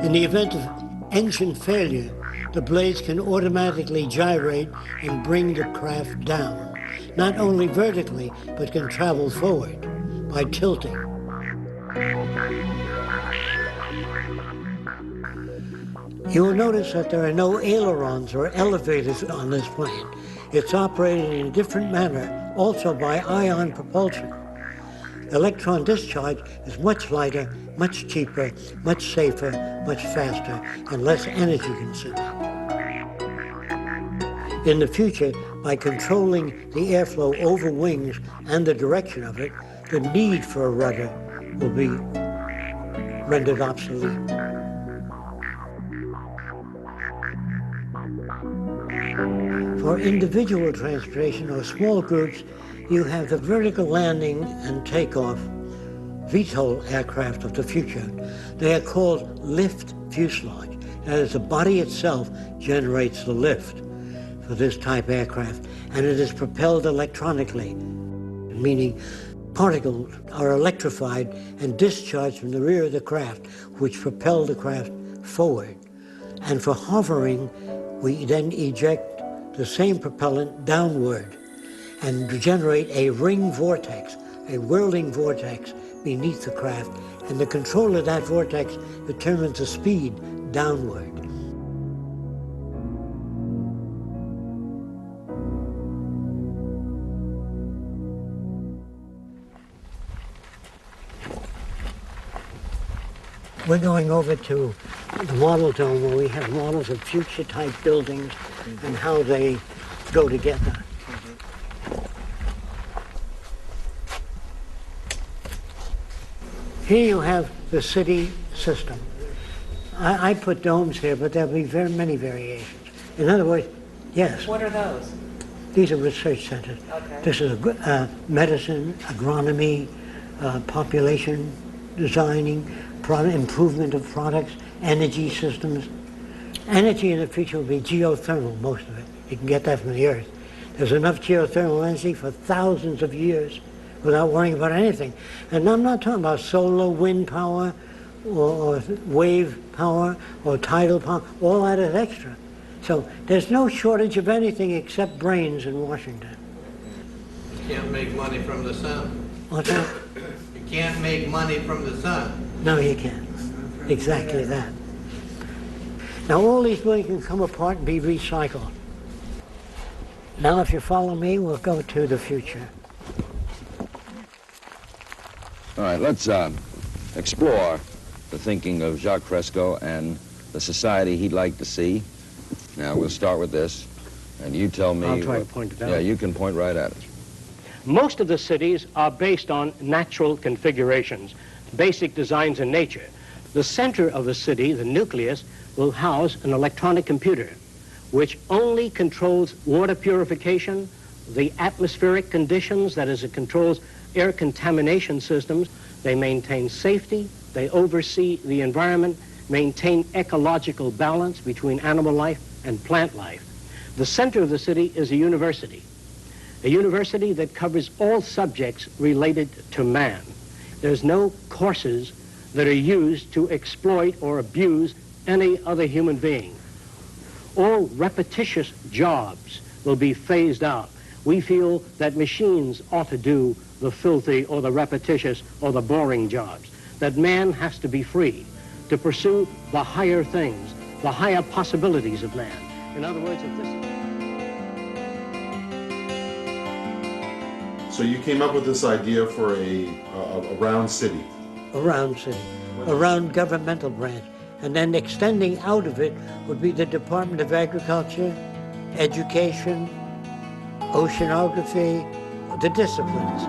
In the event of engine failure, the blades can automatically gyrate and bring the craft down, not only vertically, but can travel forward by tilting. You will notice that there are no ailerons or elevators on this plane. It's operated in a different manner, also by ion propulsion. Electron discharge is much lighter, much cheaper, much safer, much faster, and less energy consuming. In the future, by controlling the airflow over wings and the direction of it, the need for a rudder will be rendered obsolete. For individual transportation or small groups, you have the vertical landing and takeoff VTOL aircraft of the future. They are called lift fuselage. That is, the body itself generates the lift for this type aircraft, and it is propelled electronically, meaning particles are electrified and discharged from the rear of the craft, which propel the craft forward. And for hovering, we then eject the same propellant downward and generate a ring vortex, a whirling vortex beneath the craft. And the control of that vortex determines the speed downward. We're going over to the model dome where we have models of future type buildings and how they go together. Here you have the city system. I put domes here, but there'll be very many variations. In other words, yes. What are those? These are research centers. Okay. This is medicine, agronomy, population designing, improvement of products, energy systems. Energy in the future will be geothermal, most of it. You can get that from the earth. There's enough geothermal energy for thousands of years without worrying about anything. And I'm not talking about solar, wind power, or wave power, or tidal power. All that is extra. So there's no shortage of anything except brains in Washington. You can't make money from the sun. What's that? You can't make money from the sun. No, you can't. Exactly that. Now all these buildings can come apart and be recycled. Now if you follow me, we'll go to the future. All right, let's explore the thinking of Jacques Fresco and the society he'd like to see. Now, we'll start with this, and you tell me... I'll try to point it out. Yeah, you can point right at it. Most of the cities are based on natural configurations, basic designs in nature. The center of the city, the nucleus, will house an electronic computer, which only controls water purification, the atmospheric conditions, that is, it controls air contamination systems. They maintain safety, they oversee the environment, maintain ecological balance between animal life and plant life. The center of the city is a university that covers all subjects related to man. There's no courses that are used to exploit or abuse any other human being. All repetitious jobs will be phased out. We feel that machines ought to do the filthy or the repetitious or the boring jobs, that man has to be free to pursue the higher things, the higher possibilities of man. In other words, if this... So you came up with this idea for a round city. A round city, a round governmental branch. And then extending out of it would be the Department of Agriculture, Education, Oceanography, the disciplines.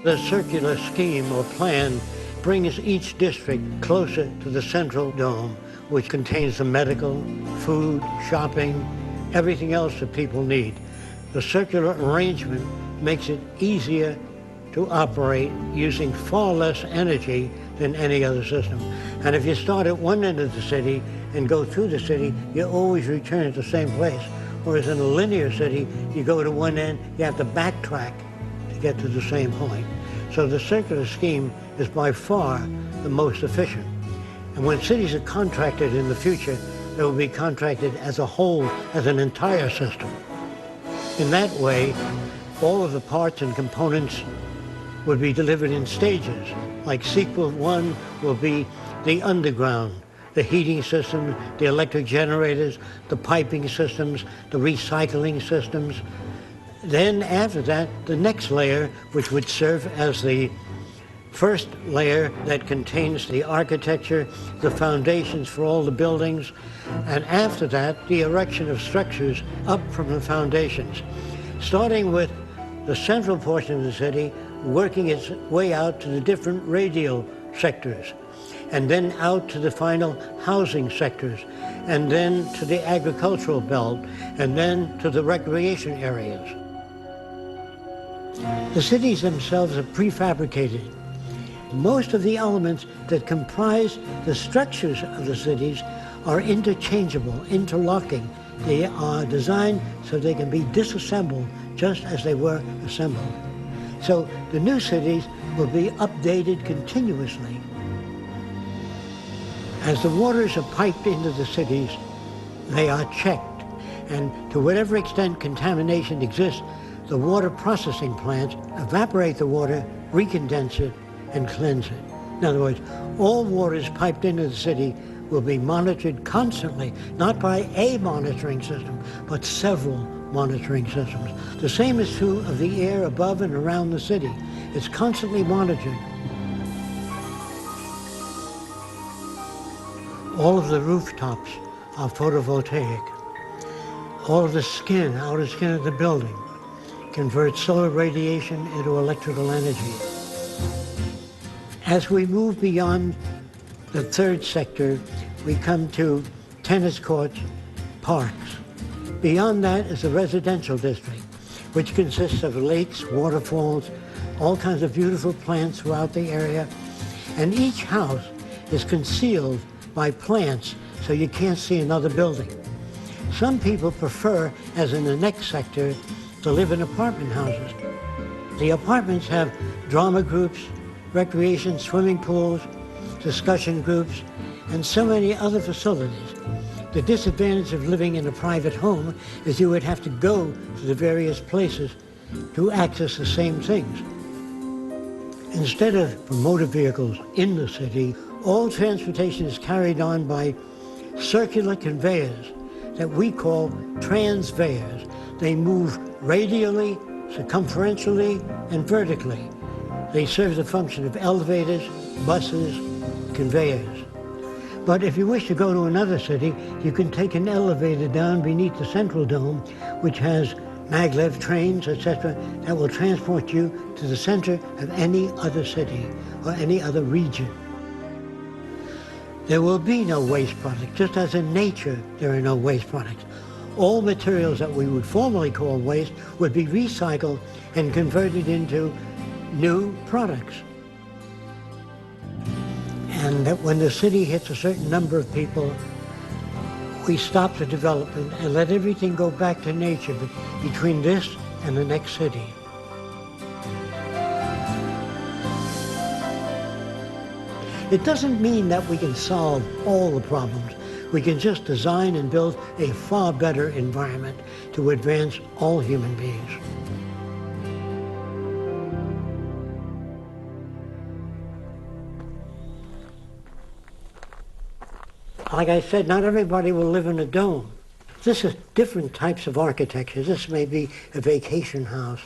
The circular scheme or plan brings each district closer to the central dome, which contains the medical, food, shopping, everything else that people need. The circular arrangement makes it easier to operate using far less energy than any other system. And if you start at one end of the city and go through the city, you always return at the same place. Whereas in a linear city, you go to one end, you have to backtrack to get to the same point. So the circular scheme is by far the most efficient. And when cities are contracted in the future, they will be contracted as a whole, as an entire system. In that way, all of the parts and components would be delivered in stages. Like sequel 1 will be the underground, the heating system, the electric generators, the piping systems, the recycling systems. Then after that, the next layer, which would serve as the first layer that contains the architecture, the foundations for all the buildings, and after that, the erection of structures up from the foundations, starting with the central portion of the city, working its way out to the different radial sectors, and then out to the final housing sectors, and then to the agricultural belt, and then to the recreation areas. The cities themselves are prefabricated. Most of the elements that comprise the structures of the cities are interchangeable, interlocking. They are designed so they can be disassembled just as they were assembled. So the new cities will be updated continuously. As the waters are piped into the cities, they are checked. And to whatever extent contamination exists, the water processing plants evaporate the water, recondense it, and cleanse it. In other words, all waters piped into the city will be monitored constantly, not by a monitoring system, but several monitoring systems. The same is true of the air above and around the city. It's constantly monitored. All of the rooftops are photovoltaic. All of the outer skin of the building converts solar radiation into electrical energy. As we move beyond the third sector, we come to tennis courts, parks. Beyond that is a residential district, which consists of lakes, waterfalls, all kinds of beautiful plants throughout the area. And each house is concealed by plants, so you can't see another building. Some people prefer, as in the next sector, to live in apartment houses. The apartments have drama groups, recreation swimming pools, discussion groups, and so many other facilities. The disadvantage of living in a private home is you would have to go to the various places to access the same things. Instead of motor vehicles in the city, all transportation is carried on by circular conveyors that we call transveyors. They move radially, circumferentially, and vertically. They serve the function of elevators, buses, conveyors. But if you wish to go to another city, you can take an elevator down beneath the Central Dome, which has maglev trains, etc., that will transport you to the center of any other city or any other region. There will be no waste products, just as in nature there are no waste products. All materials that we would formerly call waste would be recycled and converted into new products. And that when the city hits a certain number of people, we stop the development and let everything go back to nature between this and the next city. It doesn't mean that we can solve all the problems. We can just design and build a far better environment to advance all human beings. Like I said, not everybody will live in a dome. This is different types of architecture. This may be a vacation house.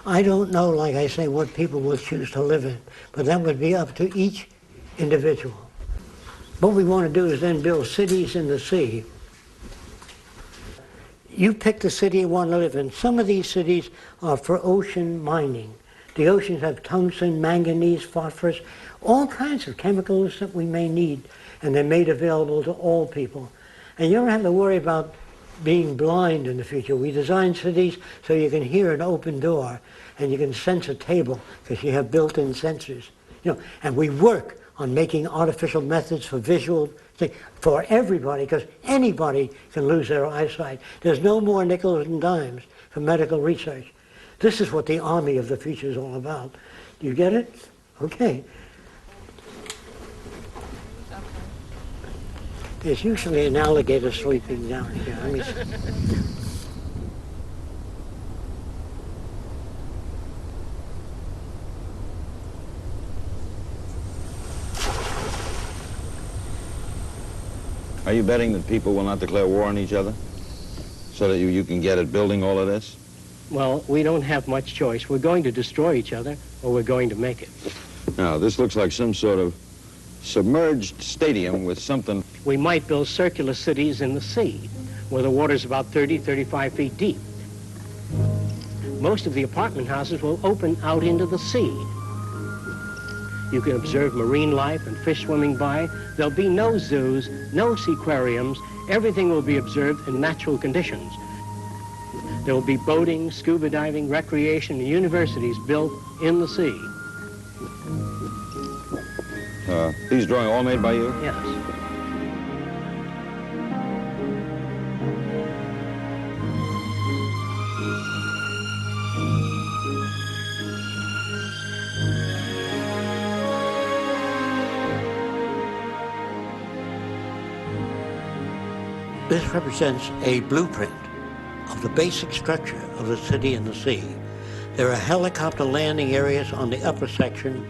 I don't know, like I say, what people will choose to live in, but that would be up to each individual. What we want to do is then build cities in the sea. You pick the city you want to live in. Some of these cities are for ocean mining. The oceans have tungsten, manganese, phosphorus, all kinds of chemicals that we may need, and they're made available to all people. And you don't have to worry about being blind in the future. We design cities so you can hear an open door and you can sense a table because you have built-in sensors. And we work on making artificial methods for visual for everybody, because anybody can lose their eyesight. There's no more nickels and dimes for medical research. This is what the army of the future is all about. Do you get it? Okay. There's usually an alligator sleeping down here. Let me see. Are you betting that people will not declare war on each other so that you can get at building all of this? Well, we don't have much choice. We're going to destroy each other, or we're going to make it. Now, this looks like some sort of submerged stadium with something. We might build circular cities in the sea, where the water's about 30, 35 feet deep. Most of the apartment houses will open out into the sea. You can observe marine life and fish swimming by. There'll be no zoos, no seaquariums. Everything will be observed in natural conditions. There will be boating, scuba diving, recreation, and universities built in the sea. These drawings all made by you? Yes. This represents a blueprint of the basic structure of the city and the sea. There are helicopter landing areas on the upper section.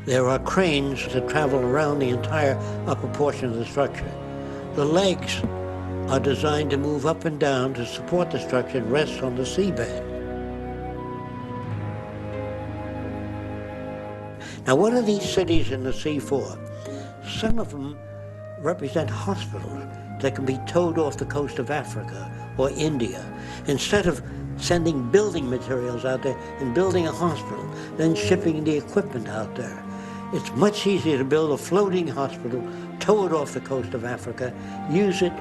There are cranes that travel around the entire upper portion of the structure. The legs are designed to move up and down to support the structure and rest on the seabed. Now, what are these cities in the sea for? Some of them represent hospitals that can be towed off the coast of Africa or India. Instead of sending building materials out there and building a hospital, then shipping the equipment out there, it's much easier to build a floating hospital, tow it off the coast of Africa, use it,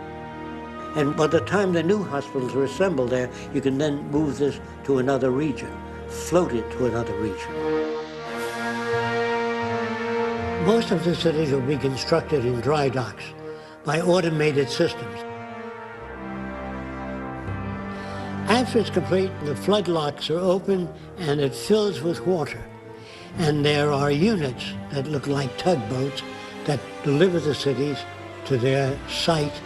and by the time the new hospitals are assembled there, you can then move this to another region, float it to another region. Most of the cities will be constructed in dry docks by automated systems. After it's complete, the flood locks are open and it fills with water. And there are units that look like tugboats that deliver the cities to their site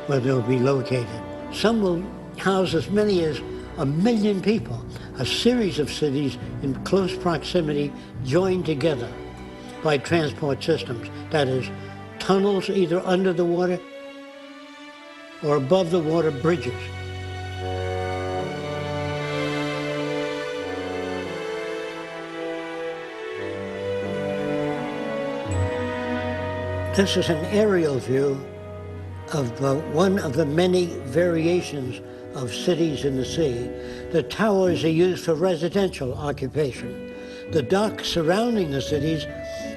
where they'll be located. Some will house as many as 1 million people, a series of cities in close proximity joined together by transport systems, that is, tunnels either under the water or above the water bridges. This is an aerial view of one of the many variations of cities in the sea. The towers are used for residential occupation. The docks surrounding the cities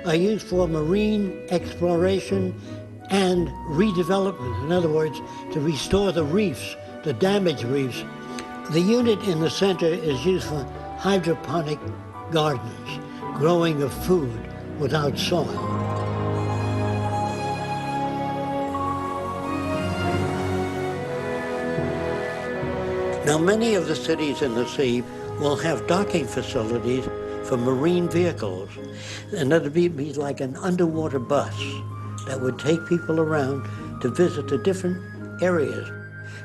are used for marine exploration and redevelopment. In other words, to restore the reefs, the damaged reefs. The unit in the center is used for hydroponic gardens, growing of food without soil. Now, many of the cities in the sea will have docking facilities for marine vehicles, and that'd be like an underwater bus that would take people around to visit the different areas.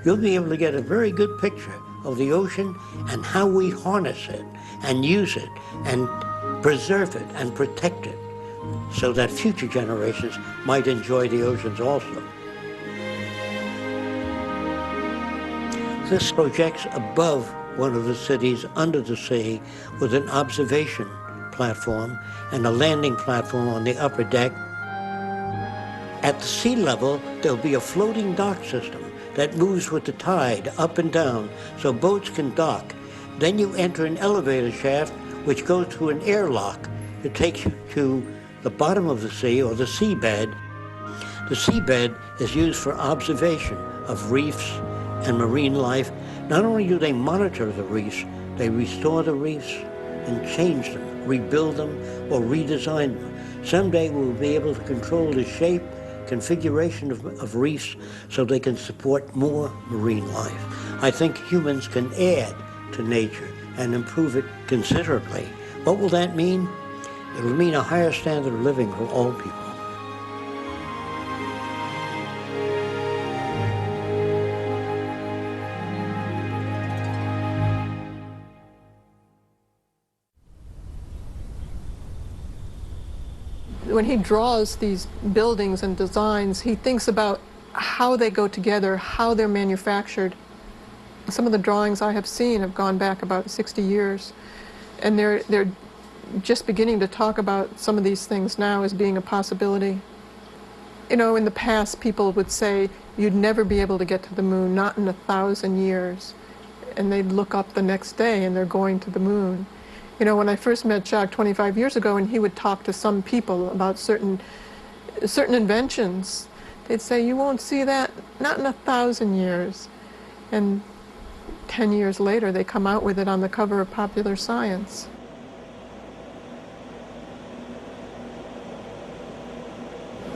You'll be able to get a very good picture of the ocean and how we harness it and use it and preserve it and protect it so that future generations might enjoy the oceans also. This projects above one of the cities under the sea with an observation platform and a landing platform on the upper deck. At the sea level, there'll be a floating dock system that moves with the tide up and down so boats can dock. Then you enter an elevator shaft which goes through an airlock. It takes you to the bottom of the sea or the seabed. The seabed is used for observation of reefs and marine life. Not only do they monitor the reefs, they restore the reefs and change them, rebuild them, or redesign them. Someday we'll be able to control the shape, configuration of reefs so they can support more marine life. I think humans can add to nature and improve it considerably. What will that mean? It'll mean a higher standard of living for all people. When he draws these buildings and designs, he thinks about how they go together, how they're manufactured. Some of the drawings I have seen have gone back about 60 years, and they're just beginning to talk about some of these things now as being a possibility. You know, in the past, people would say, you'd never be able to get to the moon, not in 1,000 years. And they'd look up the next day and they're going to the moon. You know, when I first met Jacques 25 years ago and he would talk to some people about certain inventions, they'd say, you won't see that, not in 1,000 years. And 10 years later, they come out with it on the cover of Popular Science.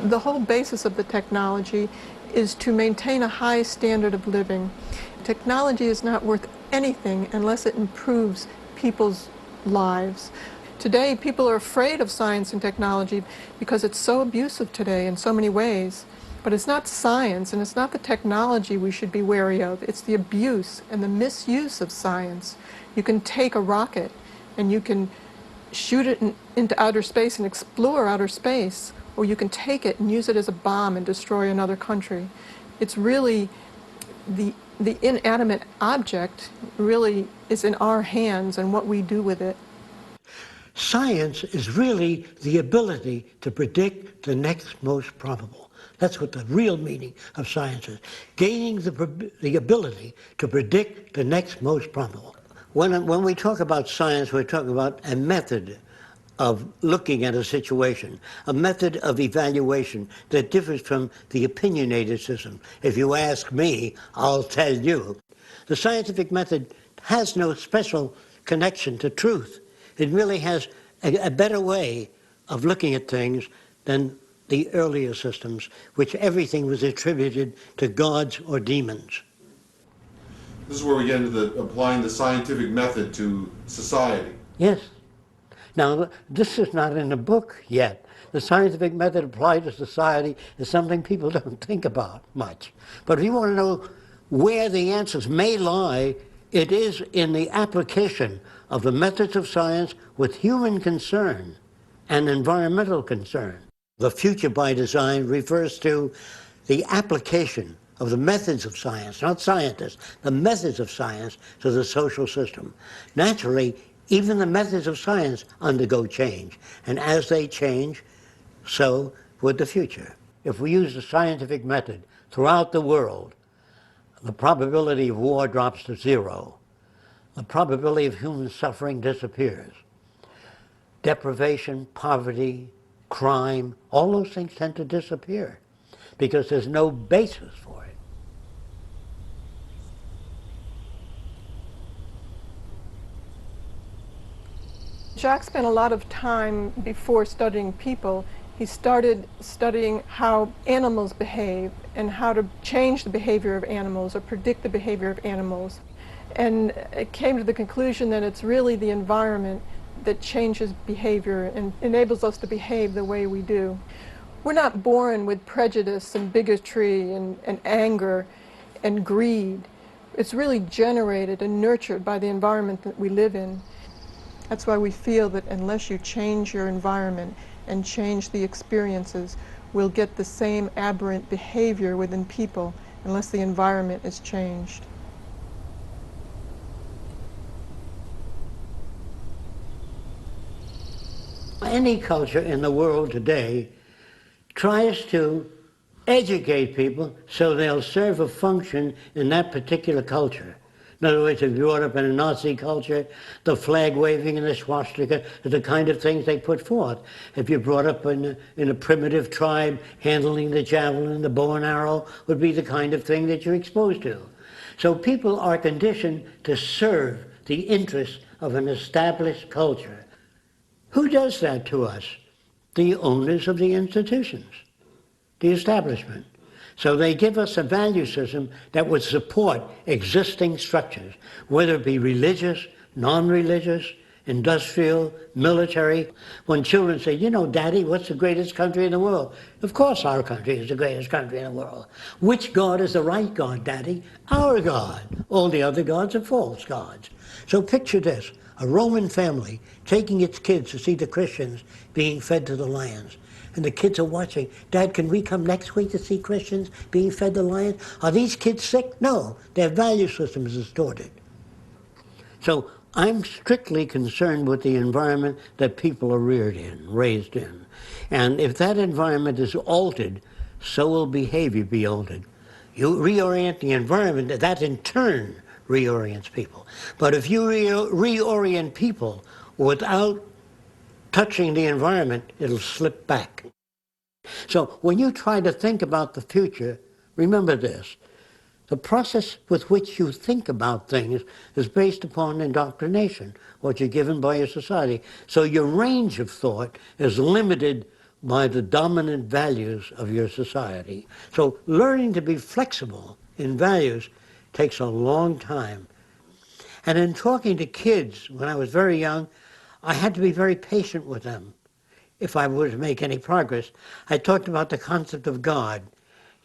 The whole basis of the technology is to maintain a high standard of living. Technology is not worth anything unless it improves people's lives. Today, people are afraid of science and technology because it's so abusive today in so many ways. But it's not science, and it's not the technology we should be wary of. It's the abuse and the misuse of science. You can take a rocket and you can shoot it into outer space and explore outer space, or you can take it and use it as a bomb and destroy another country. It's really the inanimate object really is in our hands and what we do with it. Science is really the ability to predict the next most probable. That's what the real meaning of science is. Gaining the ability to predict the next most probable. When we talk about science, we're talking about a method of looking at a situation, a method of evaluation that differs from the opinionated system. If you ask me, I'll tell you. The scientific method has no special connection to truth. It really has a better way of looking at things than the earlier systems, which everything was attributed to gods or demons. This is where we get into applying the scientific method to society. Yes. Now, this is not in the book yet. The scientific method applied to society is something people don't think about much. But if you want to know where the answers may lie, it is in the application of the methods of science with human concern and environmental concern. The future by design refers to the application of the methods of science, not scientists, the methods of science to the social system. Naturally, even the methods of science undergo change, and as they change, so would the future. If we use the scientific method throughout the world, the probability of war drops to zero. The probability of human suffering disappears. Deprivation, poverty, crime, all those things tend to disappear because there's no basis for it. Jacques spent a lot of time before studying people. He started studying how animals behave and how to change the behavior of animals or predict the behavior of animals. And it came to the conclusion that it's really the environment that changes behavior and enables us to behave the way we do. We're not born with prejudice and bigotry and anger and greed. It's really generated and nurtured by the environment that we live in. That's why we feel that unless you change your environment and change the experiences, we'll get the same aberrant behavior within people unless the environment is changed. Any culture in the world today tries to educate people so they'll serve a function in that particular culture. In other words, if you're brought up in a Nazi culture, the flag waving and the swastika are the kind of things they put forth. If you're brought up in a primitive tribe, handling the javelin, the bow and arrow would be the kind of thing that you're exposed to. So people are conditioned to serve the interests of an established culture. Who does that to us? The owners of the institutions, the establishment. So they give us a value system that would support existing structures, whether it be religious, non-religious, industrial, military. When children say, you know, Daddy, what's the greatest country in the world? Of course our country is the greatest country in the world. Which God is the right God, Daddy? Our God. All the other gods are false gods. So picture this, a Roman family taking its kids to see the Christians being fed to the lions. And the kids are watching. Dad, can we come next week to see Christians being fed to lions? Are these kids sick? No, their value system is distorted. So I'm strictly concerned with the environment that people are reared in, raised in. And if that environment is altered, so will behavior be altered. You reorient the environment, that in turn reorients people. But if you reorient people without touching the environment, it'll slip back. So when you try to think about the future, remember this. The process with which you think about things is based upon indoctrination, what you're given by your society. So your range of thought is limited by the dominant values of your society. So learning to be flexible in values takes a long time. And in talking to kids when I was very young, I had to be very patient with them if I were to make any progress. I talked about the concept of God.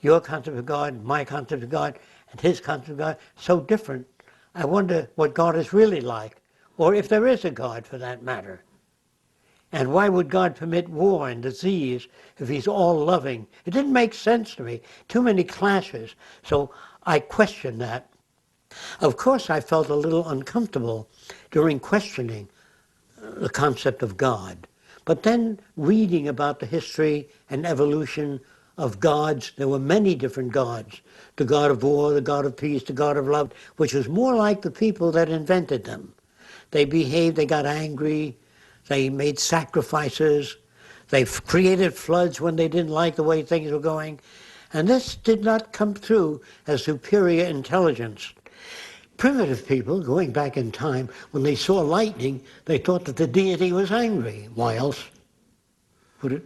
your concept of God, my concept of God, and his concept of God, so different. I wonder what God is really like, or if there is a God for that matter. And why would God permit war and disease if he's all loving? It didn't make sense to me. Too many clashes. So I questioned that. Of course, I felt a little uncomfortable during questioning the concept of God. But then reading about the history and evolution of gods, there were many different gods. The god of war, the god of peace, the god of love, which was more like the people that invented them. They behaved, they got angry, they made sacrifices, they created floods when they didn't like the way things were going. And this did not come through as superior intelligence. Primitive people, going back in time, when they saw lightning, they thought that the deity was angry. Why else would it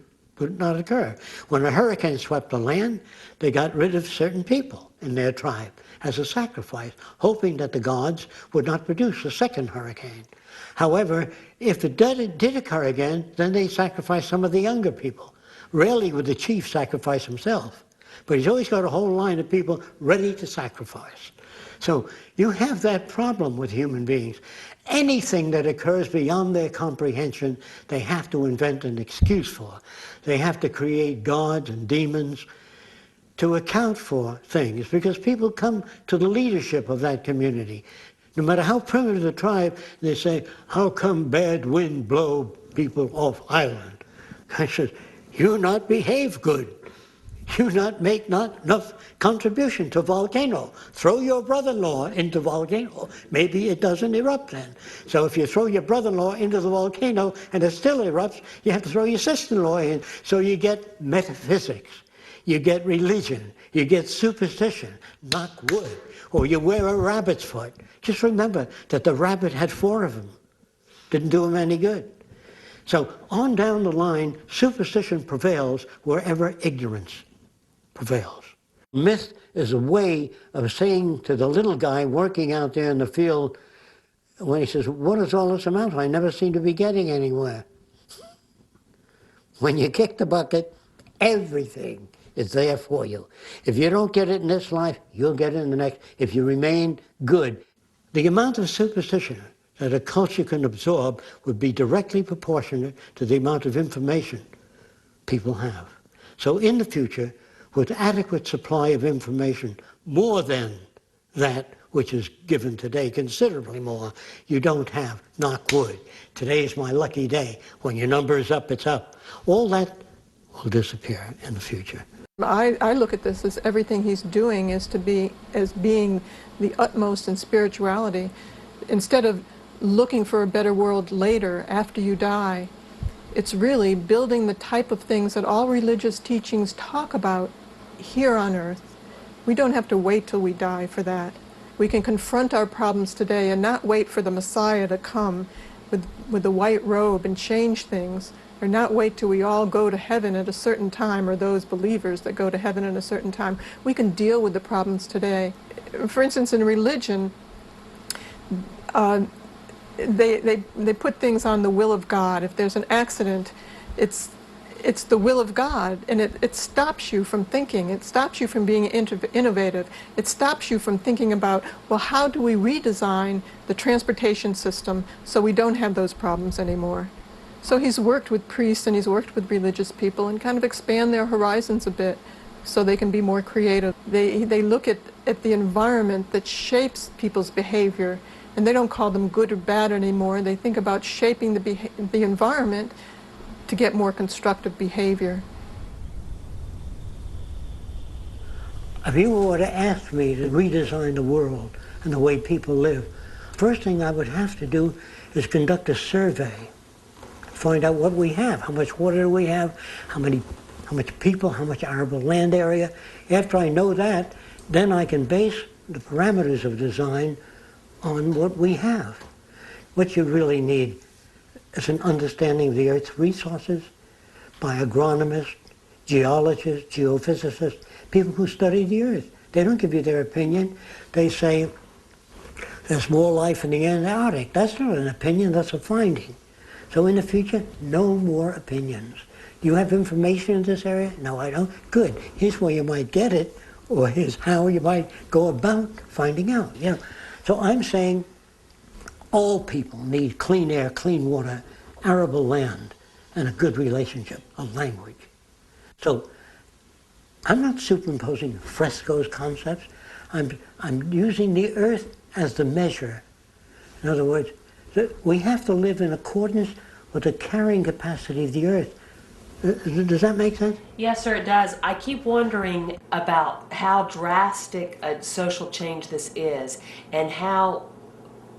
not occur? When a hurricane swept the land, they got rid of certain people in their tribe as a sacrifice, hoping that the gods would not produce a second hurricane. However, if it did occur again, then they sacrificed some of the younger people. Rarely would the chief sacrifice himself, but he's always got a whole line of people ready to sacrifice. So you have that problem with human beings. Anything that occurs beyond their comprehension, they have to invent an excuse for. They have to create gods and demons to account for things, because people come to the leadership of that community. No matter how primitive the tribe, they say, how come bad wind blow people off island? I said, you not behave good. You not make not enough contribution to volcano. Throw your brother-in-law into volcano. Maybe it doesn't erupt then. So if you throw your brother-in-law into the volcano and it still erupts, you have to throw your sister-in-law in. So you get metaphysics, you get religion, you get superstition, knock wood, or you wear a rabbit's foot. Just remember that the rabbit had 4 of them. Didn't do him any good. So on down the line, superstition prevails wherever ignorance prevails. Myth is a way of saying to the little guy working out there in the field, when he says, what does all this amount to? I never seem to be getting anywhere. When you kick the bucket, everything is there for you. If you don't get it in this life, you'll get it in the next, if you remain good. The amount of superstition that a culture can absorb would be directly proportionate to the amount of information people have. So in the future, with adequate supply of information, more than that which is given today, considerably more, you don't have, knock wood. Today is my lucky day. When your number is up, it's up. All that will disappear in the future. I look at this as everything he's doing is to be as being the utmost in spirituality. Instead of looking for a better world later, after you die, it's really building the type of things that all religious teachings talk about here on earth. We don't have to wait till we die for that. We can confront our problems today and not wait for the Messiah to come with the white robe and change things, or not wait till we all go to heaven at a certain time, or those believers that go to heaven at a certain time. We can deal with the problems today. For instance, in religion, they put things on the will of God. If there's an accident, it's the will of God, and it stops you from thinking. It stops you from being innovative. It stops you from thinking about, well, how do we redesign the transportation system so we don't have those problems anymore? So he's worked with priests and he's worked with religious people and kind of expand their horizons a bit so they can be more creative. They look at the environment that shapes people's behavior, and they don't call them good or bad anymore. They think about shaping the environment to get more constructive behavior. If you were to ask me to redesign the world and the way people live, first thing I would have to do is conduct a survey, find out what we have, how much water do we have, how much people, how much arable land area. After I know that, then I can base the parameters of design on what we have. What you really need is an understanding of the Earth's resources by agronomists, geologists, geophysicists, people who study the Earth. They don't give you their opinion. They say there's more life in the Antarctic. That's not an opinion, that's a finding. So in the future, no more opinions. You have information in this area? No, I don't. Good. Here's where you might get it, or here's how you might go about finding out. You know, so I'm saying all people need clean air, clean water, arable land, and a good relationship, a language. So I'm not superimposing Fresco's concepts. I'm using the earth as the measure. In other words, we have to live in accordance with the carrying capacity of the earth. Does that make sense? Yes, sir, it does. I keep wondering about how drastic a social change this is and how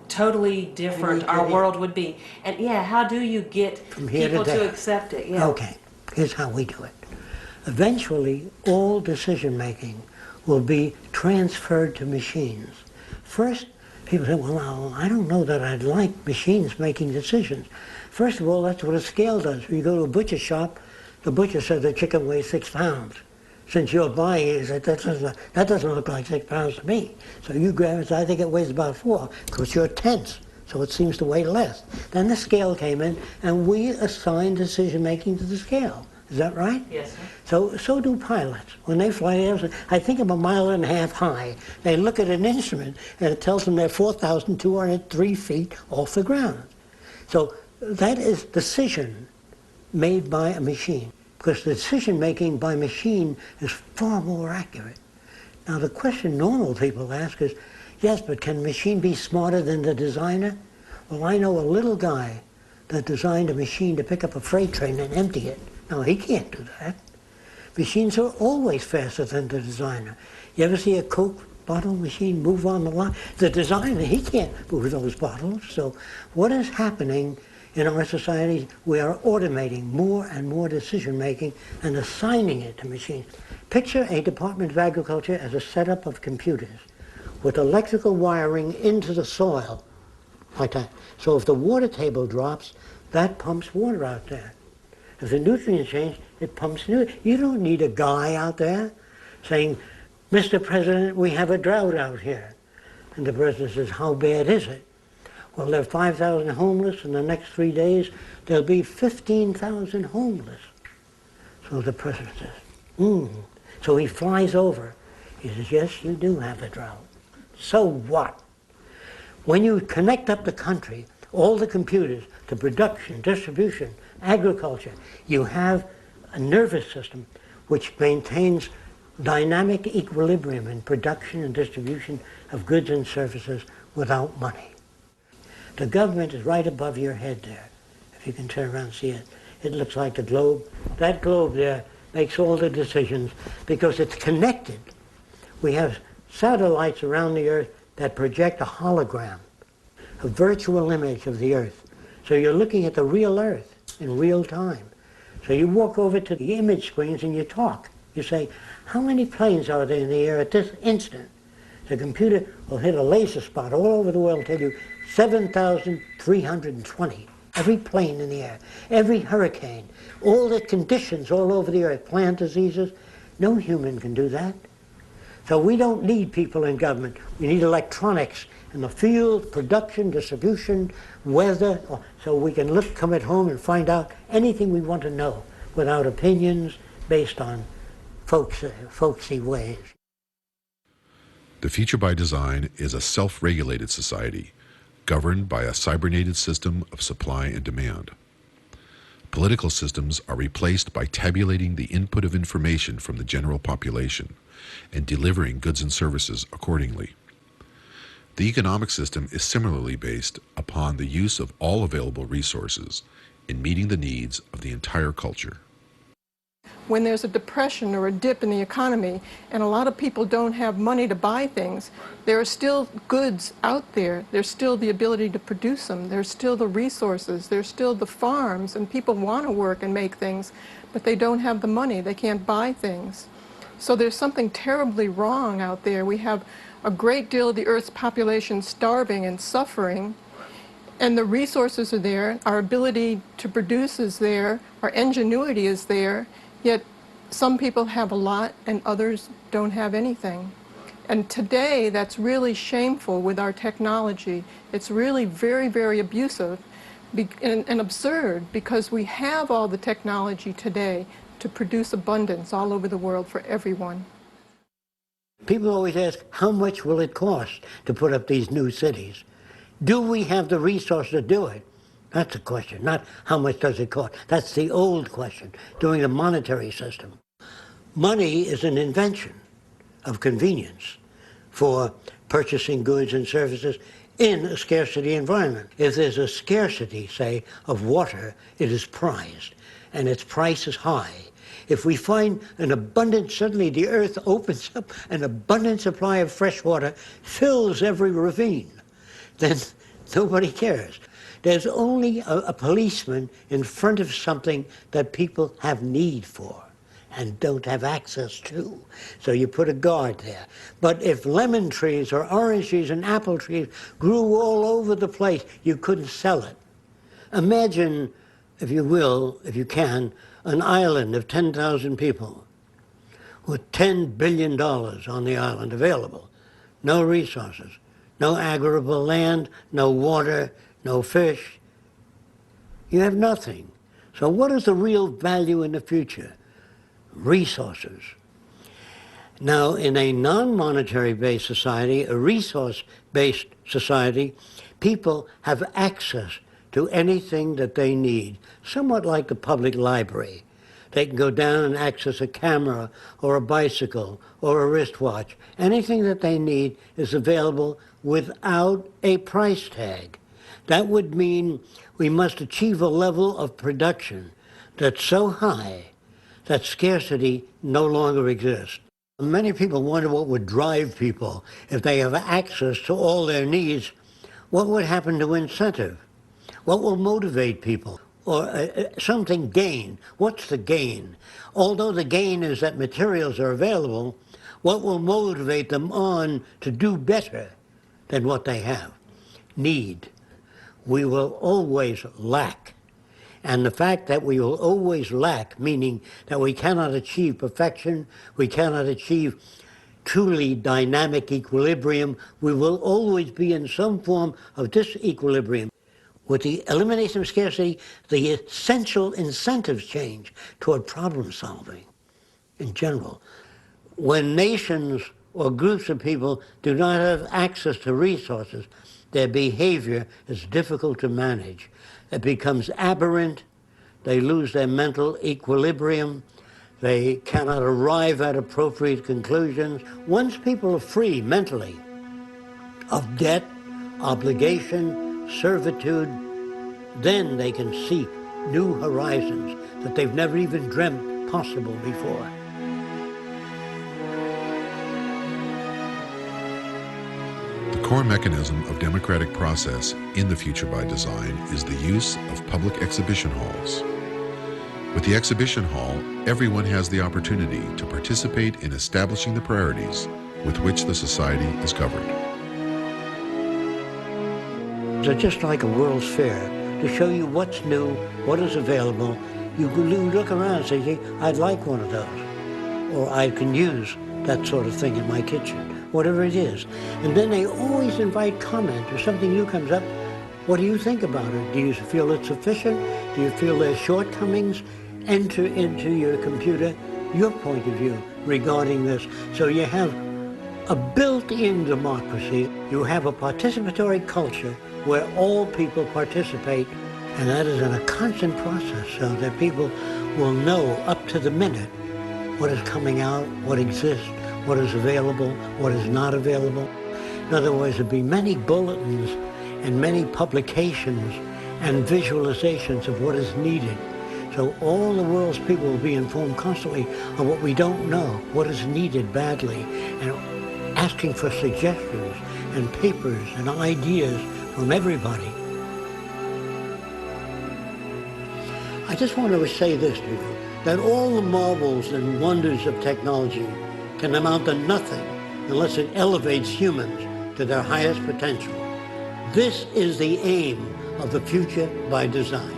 totally different our world would be. And yeah, how do you get From here people to to there. accept it? Yeah. Okay, here's how we do it. Eventually, all decision-making will be transferred to machines. First, people say, well, I don't know that I'd like machines making decisions. First of all, that's what a scale does. When you go to a butcher shop, the butcher says the chicken weighs 6 pounds. Since you're buying it, you say, that doesn't look like 6 pounds to me. So you grab it, so I think it weighs about 4, because you're tense, so it seems to weigh less. Then the scale came in, and we assigned decision-making to the scale. Is that right? Yes, sir. So do pilots. When they fly, I think I'm 1.5 miles high. They look at an instrument, and it tells them they're 4,203 feet off the ground. So that is decision made by a machine, because the decision-making by machine is far more accurate. Now, the question normal people ask is, yes, but can a machine be smarter than the designer? Well, I know a little guy that designed a machine to pick up a freight train and empty it. No, he can't do that. Machines are always faster than the designer. You ever see a Coke bottle machine move on the line? The designer, he can't move those bottles. So what is happening in our society? We are automating more and more decision-making and assigning it to machines. Picture a Department of Agriculture as a setup of computers with electrical wiring into the soil, like that. So if the water table drops, that pumps water out there. If the nutrients change, it pumps nutrients. You don't need a guy out there saying, Mr. President, we have a drought out here. And the president says, how bad is it? Well, there are 5,000 homeless. In the next 3 days, there'll be 15,000 homeless. So the president says, So he flies over. He says, yes, you do have a drought. So what? When you connect up the country, all the computers to production, distribution, agriculture, you have a nervous system which maintains dynamic equilibrium in production and distribution of goods and services without money. The government is right above your head there. If you can turn around and see it, it looks like the globe. That globe there makes all the decisions because it's connected. We have satellites around the Earth that project a hologram, a virtual image of the Earth. So you're looking at the real Earth in real time. So you walk over to the image screens and you talk. You say, how many planes are there in the air at this instant? The computer will hit a laser spot all over the world and tell you 7,320. Every plane in the air, every hurricane, all the conditions all over the earth, plant diseases. No human can do that. So we don't need people in government. We need electronics in the field, production, distribution, weather, so we can come at home and find out anything we want to know without opinions based on folksy ways. The future by design is a self-regulated society governed by a cybernated system of supply and demand. Political systems are replaced by tabulating the input of information from the general population and delivering goods and services accordingly. The economic system is similarly based upon the use of all available resources in meeting the needs of the entire culture. When there's a depression or a dip in the economy and a lot of people don't have money to buy things, there are still goods out there. There's still the ability to produce them. There's still the resources. There's still the farms, and people want to work and make things, but they don't have the money. They can't buy things. So there's something terribly wrong out there. We have a great deal of the Earth's population starving and suffering, and the resources are there. Our ability to produce is there. Our ingenuity is there. Yet some people have a lot and others don't have anything. And today that's really shameful with our technology. It's really very, very abusive and absurd, because we have all the technology today to produce abundance all over the world for everyone. People always ask, how much will it cost to put up these new cities? Do we have the resources to do it? That's the question, not how much does it cost. That's the old question, doing the monetary system. Money is an invention of convenience for purchasing goods and services in a scarcity environment. If there's a scarcity, say, of water, it is prized, and its price is high. If we find an abundant, suddenly the earth opens up, an abundant supply of fresh water fills every ravine, then nobody cares. There's only a policeman in front of something that people have need for and don't have access to. So you put a guard there. But if lemon trees or orange trees and apple trees grew all over the place, you couldn't sell it. Imagine, if you will, if you can, an island of 10,000 people with $10 billion on the island available. No resources, no arable land, no water, no fish. You have nothing. So what is the real value in the future? Resources. Now, in a non-monetary based society, a resource-based society, people have access to anything that they need, somewhat like the public library. They can go down and access a camera or a bicycle or a wristwatch. Anything that they need is available without a price tag. That would mean we must achieve a level of production that's so high that scarcity no longer exists. Many people wonder what would drive people if they have access to all their needs. What would happen to incentive? What will motivate people? Or something gain. What's the gain? Although the gain is that materials are available, what will motivate them on to do better than what they have? Need. We will always lack. And the fact that we will always lack, meaning that we cannot achieve perfection, we cannot achieve truly dynamic equilibrium, we will always be in some form of disequilibrium. With the elimination of scarcity, the essential incentives change toward problem solving in general. When nations or groups of people do not have access to resources, their behavior is difficult to manage. It becomes aberrant, they lose their mental equilibrium, they cannot arrive at appropriate conclusions. Once people are free mentally of debt, obligation, servitude, then they can seek new horizons that they've never even dreamt possible before. The core mechanism of democratic process in the future by design is the use of public exhibition halls. With the exhibition hall, everyone has the opportunity to participate in establishing the priorities with which the society is covered. So just like a World's Fair, to show you what's new, what is available, you look around and say, I'd like one of those. Or I can use that sort of thing in my kitchen, whatever it is. And then they always invite comment or something new comes up. What do you think about it? Do you feel it's sufficient? Do you feel there's shortcomings? Enter into your computer your point of view regarding this. So you have a built-in democracy. You have a participatory culture where all people participate, and that is in a constant process so that people will know up to the minute what is coming out, what exists, what is available, what is not available. In other words, there'll be many bulletins and many publications and visualizations of what is needed. So all the world's people will be informed constantly of what we don't know, what is needed badly, and asking for suggestions and papers and ideas from everybody. I just want to say this to you, that all the marvels and wonders of technology can amount to nothing unless it elevates humans to their highest potential. This is the aim of the future by design.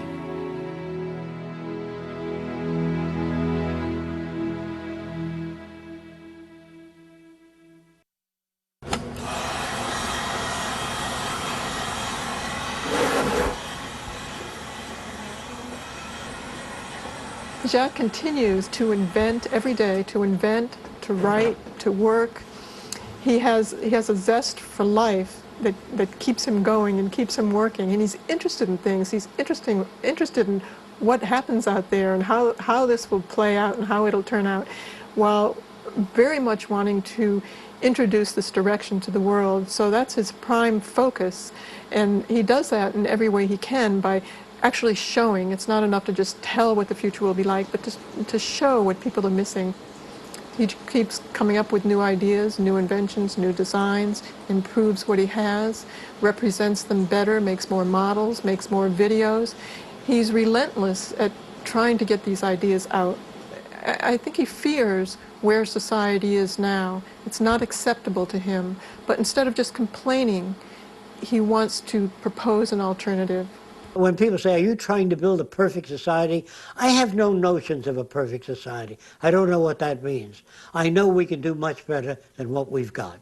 Jacques continues to invent every day, to invent, to write, to work. He has a zest for life that keeps him going and keeps him working, and he's interested in things. He's interested in what happens out there and how this will play out and how it'll turn out, while very much wanting to introduce this direction to the world. So that's his prime focus, and he does that in every way he can by actually showing. It's not enough to just tell what the future will be like, but to show what people are missing. He keeps coming up with new ideas, new inventions, new designs, improves what he has, represents them better, makes more models, makes more videos. He's relentless at trying to get these ideas out. I think he fears where society is now. It's not acceptable to him, but instead of just complaining, he wants to propose an alternative. When people say, are you trying to build a perfect society? I have no notions of a perfect society. I don't know what that means. I know we can do much better than what we've got.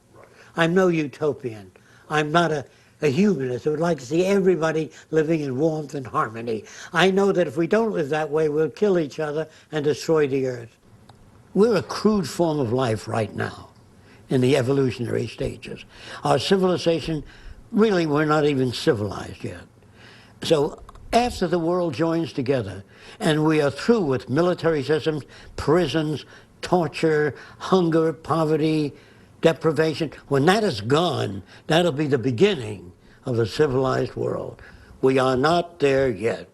I'm no utopian. I'm not a humanist who would like to see everybody living in warmth and harmony. I know that if we don't live that way, we'll kill each other and destroy the earth. We're a crude form of life right now in the evolutionary stages. Our civilization, really, we're not even civilized yet. So after the world joins together and we are through with military systems, prisons, torture, hunger, poverty, deprivation, when that is gone, that'll be the beginning of a civilized world. We are not there yet.